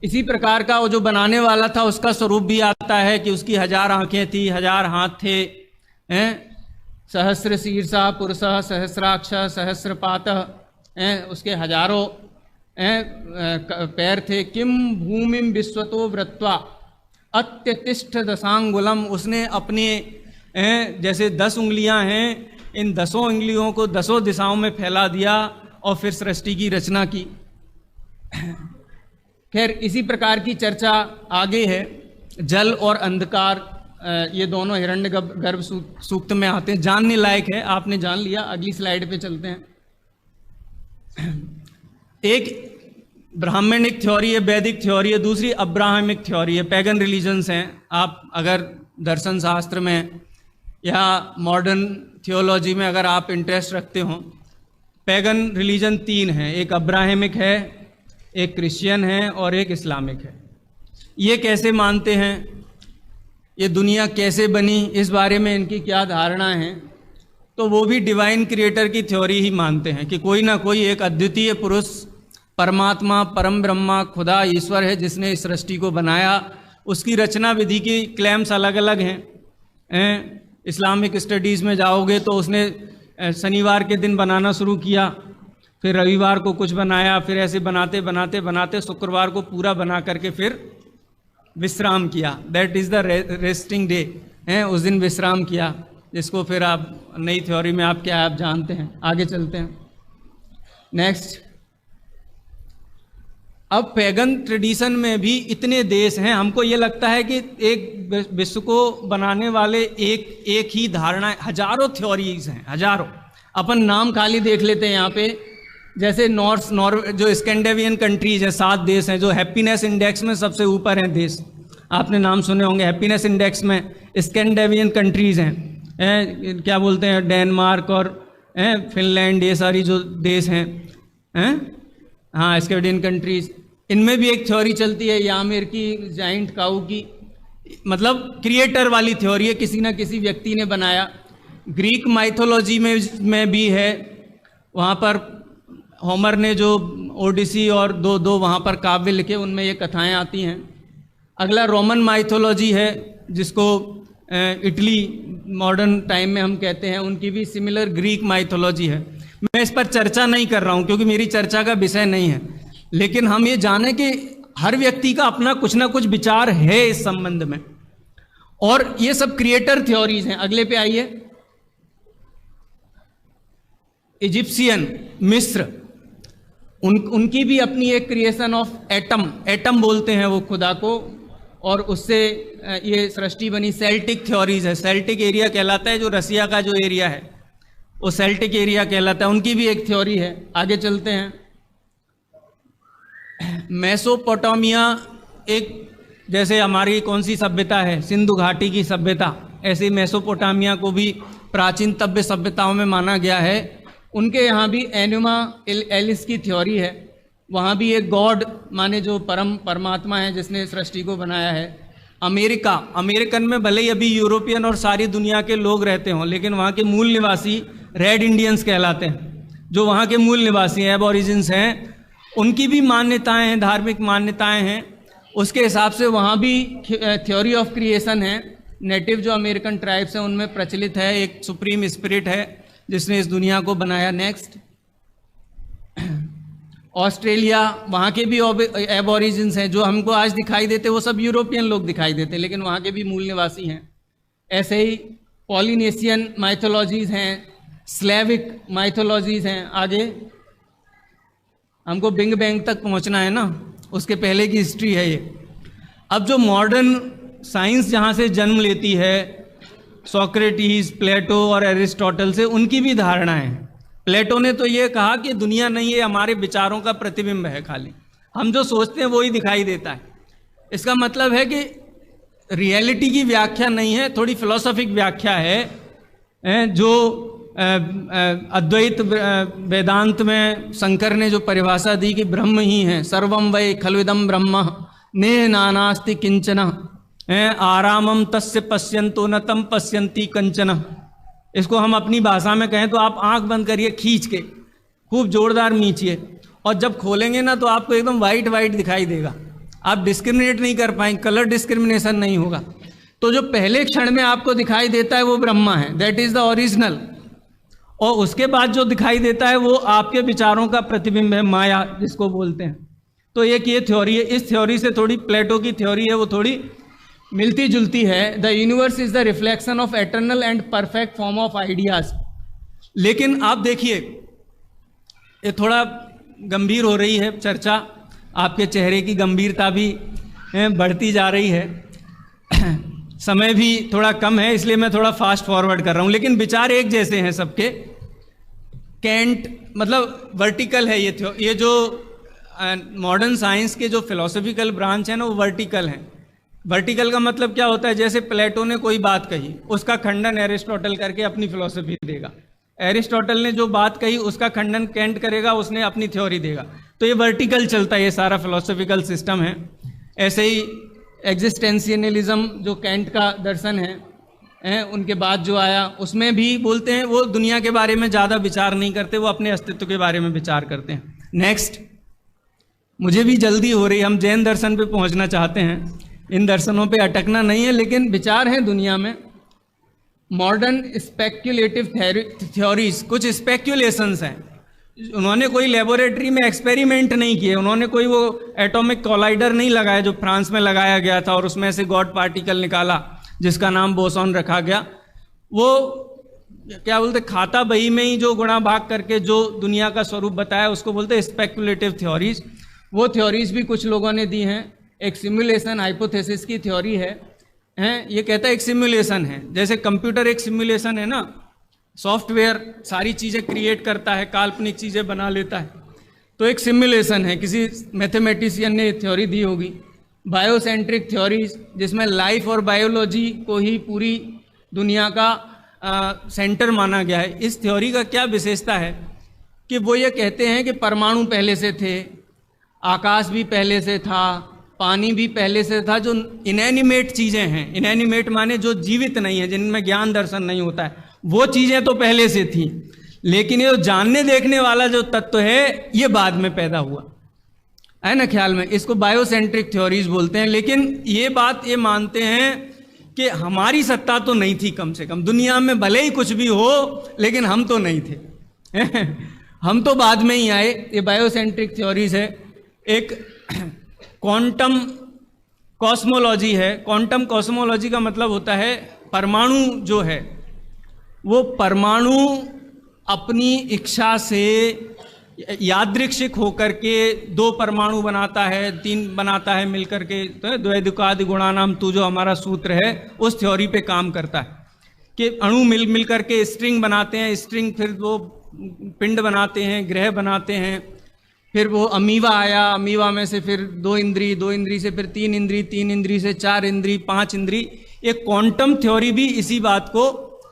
इसी प्रकार का वो जो बनाने वाला था उसका स्वरूप भी आता है कि उसकी 1000 आँखें थी, 1000 हाथ थे, सहस्र शीर्षा पुरुषः सहस्राक्ष सहस्रपातः, उसके हजारों पैर थे। किम भूमिम विश्वतो वृत्वा अत्यतिष्ठ दशांगुलम, उसने अपने जैसे 10 उंगलियां हैं, इन 10 उंगलियों को 10 दिशाओं में फैला दिया और फिर सृष्टि की रचना की। खैर इसी प्रकार की चर्चा आगे है। जल और अंधकार ये दोनों हिरण्यगर्भ सूक्त में आते हैं, जानने लायक है, आपने जान लिया। अगली स्लाइड पे चलते हैं। एक ब्राह्मणिक थ्योरी है, वैदिक थ्योरी है, दूसरी अब्राहमिक थ्योरी है, पैगन रिलीजन्स हैं। आप अगर दर्शन शास्त्र में या मॉडर्न थियोलॉजी में अगर आप इंटरेस्ट रखते हो, पैगन रिलीजन 3 हैं, एक अब्राहमिक है, एक क्रिश्चियन है और एक इस्लामिक है। ये कैसे मानते हैं, ये दुनिया कैसे बनी, इस बारे में इनकी क्या धारणा है, तो वो भी डिवाइन क्रिएटर की थ्योरी ही मानते हैं कि कोई ना कोई एक अद्वितीय पुरुष, परमात्मा, परम ब्रह्मा, खुदा, ईश्वर है जिसने इस सृष्टि को बनाया। उसकी रचना विधि की क्लेम्स अलग अलग हैं। इस्लामिक स्टडीज़ में जाओगे तो उसने शनिवार के दिन बनाना शुरू किया, फिर रविवार को कुछ बनाया, फिर ऐसे बनाते बनाते बनाते शुक्रवार को पूरा बना करके फिर विश्राम किया। That is the resting day है, उस दिन विश्राम किया, जिसको फिर आप नई थ्योरी में आप क्या आप जानते हैं। आगे चलते हैं। नेक्स्ट, अब पैगन ट्रेडिशन में भी इतने देश हैं, हमको ये लगता है कि एक विश्व को बनाने वाले एक ही धारणा, हजारों थ्योरीज हैं, हजारों। अपन नाम खाली देख लेते हैं यहाँ पे, जैसे नॉर्वे जो स्कैंडिनेवियन कंट्रीज हैं, 7 देश हैं जो हैप्पीनेस इंडेक्स में सबसे ऊपर हैं देश। आपने नाम सुने होंगे, हैप्पीनेस इंडेक्स में स्कैंडिनेवियन कंट्रीज हैं, क्या बोलते हैं, डेनमार्क और फिनलैंड, ये सारी जो देश हैं, हाँ स्कैंडिनेवियन कंट्रीज। इनमें भी एक थ्योरी चलती है यामेर की, जाइंट काऊ की, मतलब क्रिएटर वाली थ्योरी है, किसी ना किसी व्यक्ति ने बनाया। ग्रीक माइथोलॉजी में भी है, वहाँ पर होमर ने जो ओडिसी और दो वहाँ पर काव्य लिखे, उनमें ये कथाएं आती हैं। अगला रोमन माइथोलॉजी है, जिसको इटली मॉडर्न टाइम में हम कहते हैं, उनकी भी सिमिलर ग्रीक माइथोलॉजी है। मैं इस पर चर्चा नहीं कर रहा हूँ क्योंकि मेरी चर्चा का विषय नहीं है, लेकिन हम ये जाने कि हर व्यक्ति का अपना कुछ ना कुछ विचार है इस संबंध में, और ये सब क्रिएटर थ्योरीज हैं। अगले पे आइए। इजिप्शियन, मिस्र, उनकी भी अपनी एक क्रिएशन ऑफ एटम बोलते हैं वो खुदा को, और उससे ये सृष्टि बनी। सेल्टिक थ्योरीज है, सेल्टिक एरिया कहलाता है, जो रसिया का जो एरिया है वो सेल्टिक एरिया कहलाता है, उनकी भी एक थ्योरी है। आगे चलते हैं। मेसोपोटामिया, एक जैसे हमारी कौन सी सभ्यता है, सिंधु घाटी की सभ्यता, ऐसे मेसोपोटामिया को भी प्राचीन तब्य सभ्यताओं में माना गया है। उनके यहाँ भी एनुमा एलिस की थ्योरी है, वहाँ भी एक गॉड माने जो परमात्मा है जिसने सृष्टि को बनाया है। अमेरिकन में भले ही अभी यूरोपियन और सारी दुनिया के लोग रहते हों, लेकिन वहाँ के मूल निवासी रेड इंडियंस कहलाते हैं, जो वहाँ के मूल निवासी हैं, एबोरिजिन्स हैं। उनकी भी मान्यताएं हैं, धार्मिक मान्यताएं हैं। उसके हिसाब से वहाँ भी थ्योरी ऑफ क्रिएशन है। नेटिव जो अमेरिकन ट्राइब्स हैं उनमें प्रचलित है, एक सुप्रीम स्पिरिट है जिसने इस दुनिया को बनाया। नेक्स्ट, ऑस्ट्रेलिया, वहाँ के भी एबोरिजिन्स हैं, जो हमको आज दिखाई देते वो सब यूरोपियन लोग दिखाई देते, लेकिन वहाँ के भी मूल निवासी हैं। ऐसे ही पॉलिनेशियन माइथोलॉजीज़ हैं, स्लेविक माइथोलॉजीज़ हैं। आगे हमको बिग बैंग तक पहुँचना है ना, उसके पहले की हिस्ट्री है ये। अब जो मॉडर्न साइंस जहाँ से जन्म लेती है, सोक्रेटिस, प्लेटो और एरिस्टोटल से, उनकी भी धारणाएं हैं। प्लेटो ने तो ये कहा कि दुनिया नहीं है, हमारे विचारों का प्रतिबिंब है, खाली हम जो सोचते हैं वो ही दिखाई देता है। इसका मतलब है कि रियलिटी की व्याख्या नहीं है, थोड़ी फिलोसॉफिक व्याख्या है। जो अद्वैत वेदांत में शंकर ने जो परिभाषा दी कि ब्रह्म ही है, सर्वम वै खल्विदम ब्रह्म नेह नानास्ति किंचन, आरामम तस्य पश्यंतो न तम पश्यंती कंचन। इसको हम अपनी भाषा में कहें तो आप आंख बंद करिए, खींच के खूब जोरदार नीचिए, और जब खोलेंगे ना तो आपको एकदम वाइट वाइट दिखाई देगा, आप डिस्क्रिमिनेट नहीं कर पाएंगे, कलर डिस्क्रिमिनेशन नहीं होगा। तो जो पहले क्षण में आपको दिखाई देता है वो ब्रह्मा है, दैट इज द ओरिजिनल, और उसके बाद जो दिखाई देता है वो आपके विचारों का प्रतिबिंब है, माया जिसको बोलते हैं। तो एक ये थ्योरी है। इस थ्योरी से थोड़ी प्लेटो की थ्योरी है वो थोड़ी मिलती जुलती है। The universe is the reflection of eternal and perfect form of ideas. लेकिन आप देखिए, ये थोड़ा गंभीर हो रही है चर्चा, आपके चेहरे की गंभीरता भी बढ़ती जा रही है। समय भी थोड़ा कम है, इसलिए मैं थोड़ा फास्ट फॉरवर्ड कर रहा हूँ, लेकिन विचार एक जैसे हैं सबके। कैंट मतलब वर्टिकल है ये जो मॉडर्न साइंस के जो फिलोसफिकल ब्रांच है ना, वो वर्टिकल हैं। वर्टिकल का मतलब क्या होता है? जैसे प्लेटो ने कोई बात कही, उसका खंडन एरिस्टोटल करके अपनी फिलॉसफी देगा। एरिस्टोटल ने जो बात कही, उसका खंडन कैंट करेगा, उसने अपनी थ्योरी देगा। तो ये वर्टिकल चलता है, ये सारा फिलोसफिकल सिस्टम है। ऐसे ही एग्जिस्टेंशियलिज्म जो कैंट का दर्शन है, उनके बाद जो आया, उसमें भी बोलते हैं वो दुनिया के बारे में ज़्यादा विचार नहीं करते, वो अपने अस्तित्व के बारे में विचार करते हैं। नेक्स्ट, मुझे भी जल्दी हो रही, हम जैन दर्शन पे पहुंचना चाहते हैं, इन दर्शनों पे अटकना नहीं है, लेकिन विचार हैं दुनिया में। मॉडर्न स्पेक्युलेटिव थ्योरीज, कुछ स्पेक्युलेशंस हैं। उन्होंने कोई लेबोरेटरी में एक्सपेरिमेंट नहीं किए, उन्होंने कोई वो एटॉमिक कोलाइडर नहीं लगाया जो फ्रांस में लगाया गया था और उसमें से गॉड पार्टिकल निकाला जिसका नाम बोसॉन रखा गया। वो क्या बोलते, खाता बही में ही जो गुणा भाग करके जो दुनिया का स्वरूप बताया, उसको बोलते स्पेक्युलेटिव थ्योरीज। वो थ्योरीज भी कुछ लोगों ने दी हैं। एक सिमुलेशन हाइपोथेसिस की थ्योरी है, ये कहता है एक सिमुलेशन है, जैसे कंप्यूटर एक सिमुलेशन है ना, सॉफ्टवेयर सारी चीज़ें क्रिएट करता है, काल्पनिक चीज़ें बना लेता है, तो एक सिमुलेशन है। किसी मैथमेटिशियन ने थ्योरी दी होगी। बायोसेंट्रिक थ्योरीज, जिसमें लाइफ और बायोलॉजी को ही पूरी दुनिया का सेंटर माना गया है। इस थ्योरी का क्या विशेषता है कि वो ये कहते हैं कि परमाणु पहले से थे, आकाश भी पहले से था, पानी भी पहले से था। जो इनएनिमेट चीज़ें हैं, इनएनिमेट माने जो जीवित नहीं है, जिनमें ज्ञान दर्शन नहीं होता है, वो चीज़ें तो पहले से थी, लेकिन ये जानने देखने वाला जो तत्व है, ये बाद में पैदा हुआ है ना, ख्याल में। इसको बायोसेंट्रिक थ्योरीज बोलते हैं। लेकिन ये बात ये मानते हैं कि हमारी सत्ता तो नहीं थी, कम से कम दुनिया में भले ही कुछ भी हो, लेकिन हम तो नहीं थे हम तो बाद में ही आए। ये बायोसेंट्रिक थ्योरीज है। एक क्वांटम कॉस्मोलॉजी है। क्वांटम कॉस्मोलॉजी का मतलब होता है परमाणु जो है, वो परमाणु अपनी इच्छा से यादृच्छिक होकर के दो परमाणु बनाता है, तीन बनाता है मिलकर के, तो द्वैधिकादि गुणानाम तू जो हमारा सूत्र है, उस थ्योरी पे काम करता है कि अणु मिल करके स्ट्रिंग बनाते हैं, स्ट्रिंग फिर वो पिंड बनाते हैं, ग्रह बनाते हैं। फिर वो अमीवा आया, अमीवा में से फिर दो इंद्री से फिर तीन इंद्री से चार इंद्री, पांच इंद्री। एक क्वांटम थ्योरी भी इसी बात को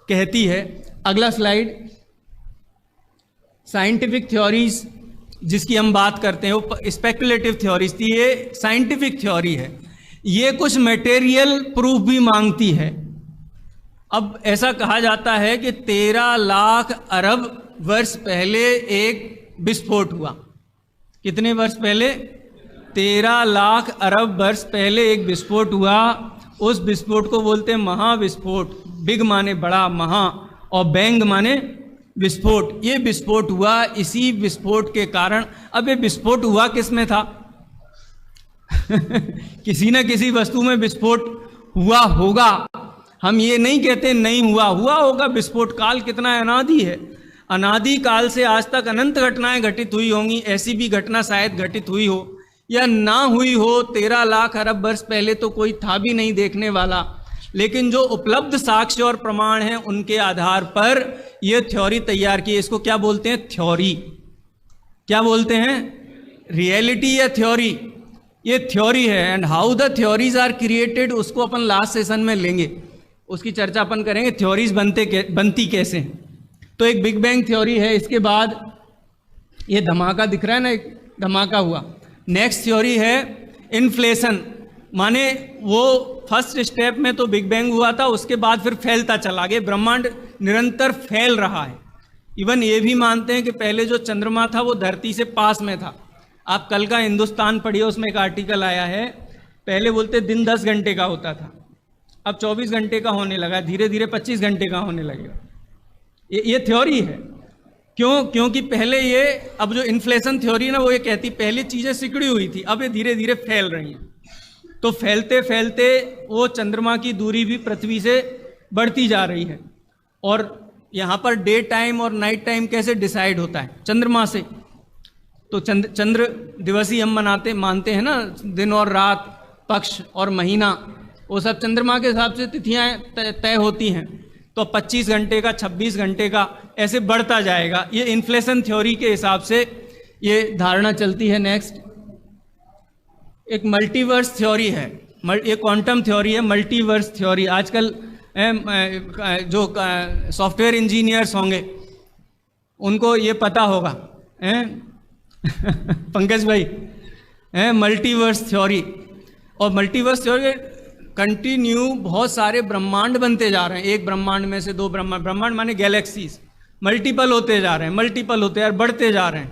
कहती है। अगला स्लाइड, साइंटिफिक थ्योरीज जिसकी हम बात करते हैं, वो स्पेकुलेटिव थ्योरीज थी, ये साइंटिफिक थ्योरी है। ये कुछ मटेरियल प्रूफ भी मांगती है। अब ऐसा कहा जाता है कि 13 लाख अरब वर्ष पहले एक विस्फोट हुआ। कितने वर्ष पहले? 13 लाख अरब वर्ष पहले एक विस्फोट हुआ। उस विस्फोट को बोलते हैं महाविस्फोट। बिग माने बड़ा, महा, और बैंग माने विस्फोट। ये विस्फोट हुआ, इसी विस्फोट के कारण, अब ये विस्फोट हुआ किस में था किसी न किसी वस्तु में विस्फोट हुआ होगा। हम ये नहीं कहते नहीं हुआ, हुआ होगा। विस्फोट काल कितना अनादि है, अनादि काल से आज तक अनंत घटनाएं घटित हुई होंगी। ऐसी भी घटना शायद घटित हुई हो या ना हुई हो। 13 लाख अरब वर्ष पहले तो कोई था भी नहीं देखने वाला, लेकिन जो उपलब्ध साक्ष्य और प्रमाण हैं उनके आधार पर यह थ्योरी तैयार की। इसको क्या बोलते हैं? थ्योरी। क्या बोलते हैं? रियलिटी या थ्योरी? ये थ्योरी है। And how the theories are created, उसको अपन लास्ट सेशन में लेंगे, उसकी चर्चा अपन करेंगे। थ्योरीज बनती कैसे हैं। तो एक बिग बैंग थ्योरी है। इसके बाद ये धमाका दिख रहा है ना, एक धमाका हुआ। नेक्स्ट थ्योरी है इन्फ्लेशन, माने वो फर्स्ट स्टेप में तो बिग बैंग हुआ था, उसके बाद फिर फैलता चला गया। ब्रह्मांड निरंतर फैल रहा है। इवन ये भी मानते हैं कि पहले जो चंद्रमा था वो धरती से पास में था। आप कल का हिंदुस्तान पढ़िए, उसमें एक आर्टिकल आया है। पहले बोलते दिन 10 घंटे का होता था, अब 24 घंटे का होने लगा, धीरे धीरे 25 घंटे का होने लगेगा। ये थ्योरी है। क्यों? क्योंकि पहले ये, अब जो इन्फ्लेशन थ्योरी ना, वो ये कहती पहले चीज़ें सिकुड़ी हुई थी, अब ये धीरे धीरे फैल रही हैं। तो फैलते फैलते वो चंद्रमा की दूरी भी पृथ्वी से बढ़ती जा रही है। और यहाँ पर डे टाइम और नाइट टाइम कैसे डिसाइड होता है? चंद्रमा से। तो चंद्र दिवस ही हम मानते हैं ना, दिन और रात, पक्ष और महीना, वो सब चंद्रमा के हिसाब से तिथियां तय होती हैं। तो 25 घंटे का, 26 घंटे का, ऐसे बढ़ता जाएगा। ये इन्फ्लेशन थ्योरी के हिसाब से ये धारणा चलती है। नेक्स्ट, एक मल्टीवर्स थ्योरी है, ये क्वांटम थ्योरी है, मल्टीवर्स थ्योरी। आजकल जो सॉफ्टवेयर इंजीनियर्स होंगे उनको ये पता होगा, पंकज भाई, मल्टीवर्स थ्योरी। और मल्टीवर्स थ्योरी कंटिन्यू बहुत सारे ब्रह्मांड बनते जा रहे हैं, एक ब्रह्मांड में से दो ब्रह्मांड माने गैलेक्सीज, मल्टीपल होते जा रहे हैं, मल्टीपल होते हैं, बढ़ते जा रहे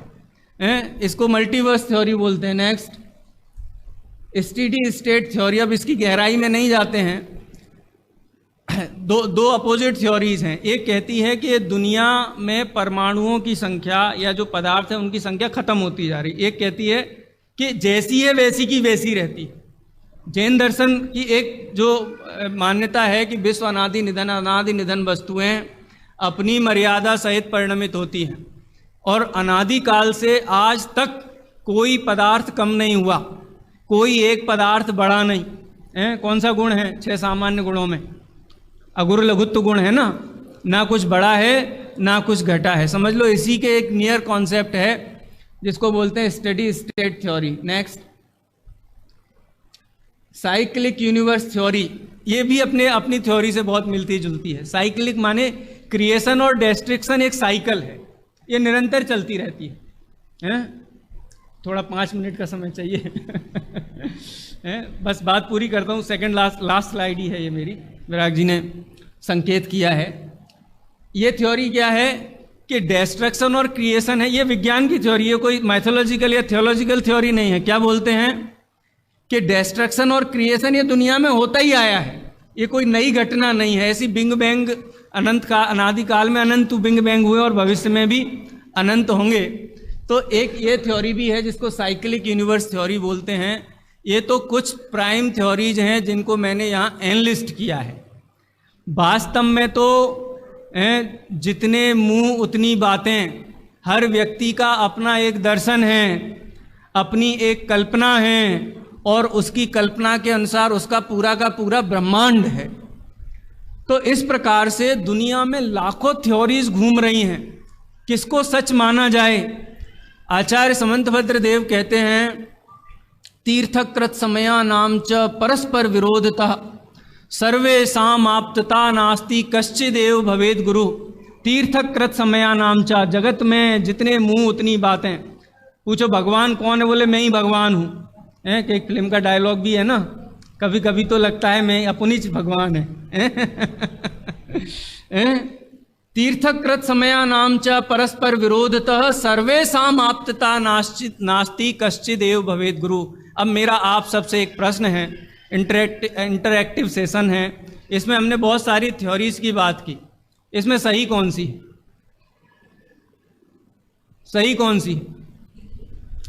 हैं, इसको मल्टीवर्स थ्योरी बोलते हैं। Next, steady state theory. अब इसकी गहराई में नहीं जाते हैं। दो अपोजिट थ्योरीज हैं। एक कहती है कि दुनिया में परमाणुओं की संख्या या जो पदार्थ है उनकी संख्या खत्म होती जा रही। एक कहती है कि जैसी है वैसी की वैसी रहती। जैन दर्शन की एक जो मान्यता है कि विश्व अनादि निधन वस्तुएं अपनी मर्यादा सहित परिणमित होती हैं और अनादि काल से आज तक कोई पदार्थ कम नहीं हुआ, कोई एक पदार्थ बढ़ा नहीं है। कौन सा गुण है 6 सामान्य गुणों में? अगुर लघुत्व गुण है ना कुछ बढ़ा है ना कुछ घटा है। समझ लो इसी के एक नियर कॉन्सेप्ट है जिसको बोलते हैं steady state theory. Next, cyclic universe theory. ये भी अपनी थ्योरी से बहुत मिलती जुलती है। साइक्लिक माने क्रिएशन और डिस्ट्रक्शन एक साइकिल है, ये निरंतर चलती रहती है? थोड़ा 5 मिनट का समय चाहिए बस बात पूरी करता हूँ। सेकंड लास्ट स्लाइड ही है ये मेरी, विराग जी ने संकेत किया है। ये थ्योरी क्या है कि डिस्ट्रक्शन और क्रिएशन है, ये विज्ञान की थ्योरी है, कोई मैथोलॉजिकल या थियोलॉजिकल थ्योरी नहीं है। क्या बोलते हैं कि डिस्ट्रक्शन और क्रिएशन ये दुनिया में होता ही आया है, ये कोई नई घटना नहीं है। ऐसी बिग बैंग अनादिकाल में अनंत बिग बैंग हुए और भविष्य में भी अनंत होंगे। तो एक ये थ्योरी भी है जिसको साइक्लिक यूनिवर्स थ्योरी बोलते हैं। ये तो कुछ प्राइम थ्योरीज हैं जिनको मैंने यहाँ एनलिस्ट किया है। वास्तव में तो जितने मुंह उतनी बातें, हर व्यक्ति का अपना एक दर्शन है, अपनी एक कल्पना है और उसकी कल्पना के अनुसार उसका पूरा का पूरा ब्रह्मांड है। तो इस प्रकार से दुनिया में लाखों थ्योरीज घूम रही हैं, किसको सच माना जाए? आचार्य समंतभद्र देव कहते हैं तीर्थकृत समया नाम च परस्पर विरोधतः सर्वेषां आप्तता नास्ति कश्चिदेव भवेद गुरु। तीर्थकृत समया नाम च, जगत में जितने मुंह उतनी बातें। पूछो भगवान कौन है? बोले मैं ही भगवान हूँ। कि एक फिल्म का डायलॉग भी है ना, कभी कभी तो लगता है मैं अपनी भगवान है। तीर्थकृत समया नाम च परस्पर विरोधतः सर्वेषां आप्तता नास्ति कश्चिदेव भवेद गुरु। अब मेरा आप सबसे एक प्रश्न है, इंटरैक्टिव सेशन है, इसमें हमने बहुत सारी थ्योरीज की बात की, इसमें सही कौन सी है? सही कौन सी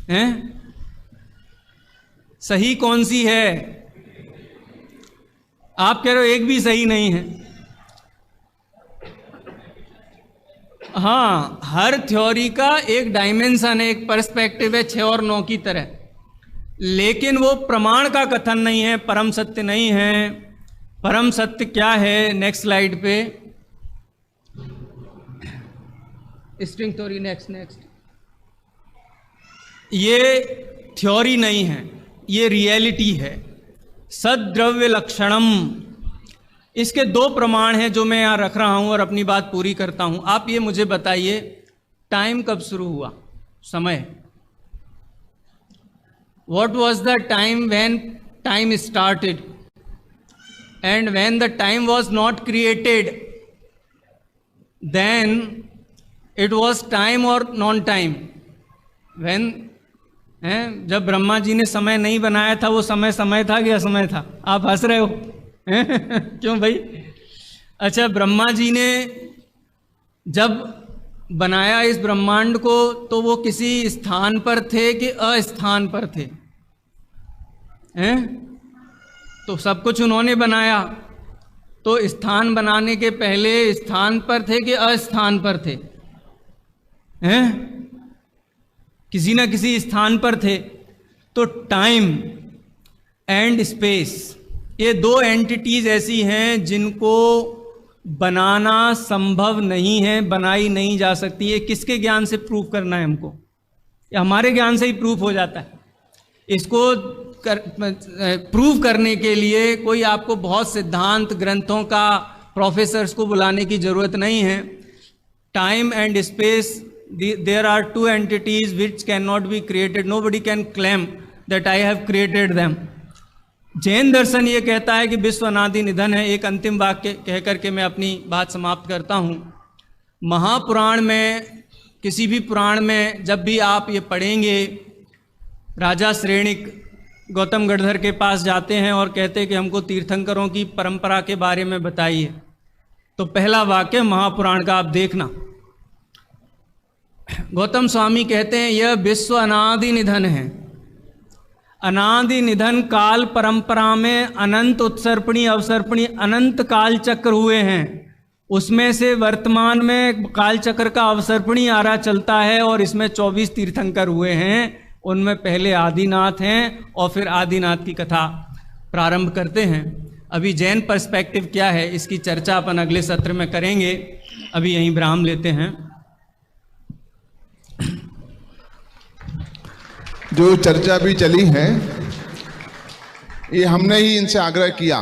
है? सही कौन सी है? आप कह रहे हो एक भी सही नहीं है। हाँ, हर थ्योरी का एक डायमेंशन है, एक पर्सपेक्टिव है, 6 और 9 की तरह, लेकिन वो प्रमाण का कथन नहीं है, परम सत्य नहीं है। परम सत्य क्या है? नेक्स्ट स्लाइड पे स्ट्रिंग थ्योरी। नेक्स्ट ये थ्योरी नहीं है, ये रियलिटी है। सद्द्रव्य लक्षणम, इसके 2 प्रमाण हैं जो मैं यहाँ रख रहा हूँ और अपनी बात पूरी करता हूँ। आप ये मुझे बताइए टाइम कब शुरू हुआ? समय। What was the time when time started? And when the time was not created, then it was time or non-time? When जब ब्रह्मा जी ने समय नहीं बनाया था, वो समय था कि असमय था? आप हंस रहे हो क्यों भाई? अच्छा, ब्रह्मा जी ने जब बनाया इस ब्रह्मांड को तो वो किसी स्थान पर थे कि अस्थान पर थे? तो सब कुछ उन्होंने बनाया, तो स्थान बनाने के पहले स्थान पर थे कि अस्थान पर थे? किसी न किसी स्थान पर थे, तो टाइम एंड स्पेस ये दो एंटिटीज ऐसी हैं जिनको बनाना संभव नहीं है, बनाई नहीं जा सकती। ये किसके ज्ञान से प्रूफ करना है हमको? या हमारे ज्ञान से ही प्रूफ हो जाता है? इसको प्रूव करने के लिए कोई आपको बहुत सिद्धांत ग्रंथों का प्रोफेसर्स को बुलाने की ज़रूरत नहीं है। Time and space, there are two entities which can not be created, nobody can claim that I have created them. Jain दर्शन ये कहता है कि विश्व अनादि निधन है। एक अंतिम वाक्य कह करके मैं अपनी बात समाप्त करता हूँ। महापुराण में, किसी भी पुराण में जब भी आप ये पढ़ेंगे, राजा श्रेणिक गौतम गढ़धर के पास जाते हैं और कहते हैं कि हमको तीर्थंकरों की परंपरा के बारे में बताइए, तो पहला वाक्य महापुराण का आप देखना। गौतम स्वामी कहते हैं यह विश्व अनादि निधन है। अनादि निधन काल परंपरा में अनंत उत्सर्पणी अवसर्पणी अनंत काल चक्र हुए हैं, उसमें से वर्तमान में काल चक्र का अवसर्पणी आरा चलता है और इसमें 24 तीर्थंकर हुए हैं। उनमें पहले आदिनाथ हैं और फिर आदिनाथ की कथा प्रारंभ करते हैं। अभी जैन पर्सपेक्टिव क्या है इसकी चर्चा अपन अगले सत्र में करेंगे। अभी यहीं विराम लेते हैं। जो चर्चा भी चली है ये हमने ही इनसे आग्रह किया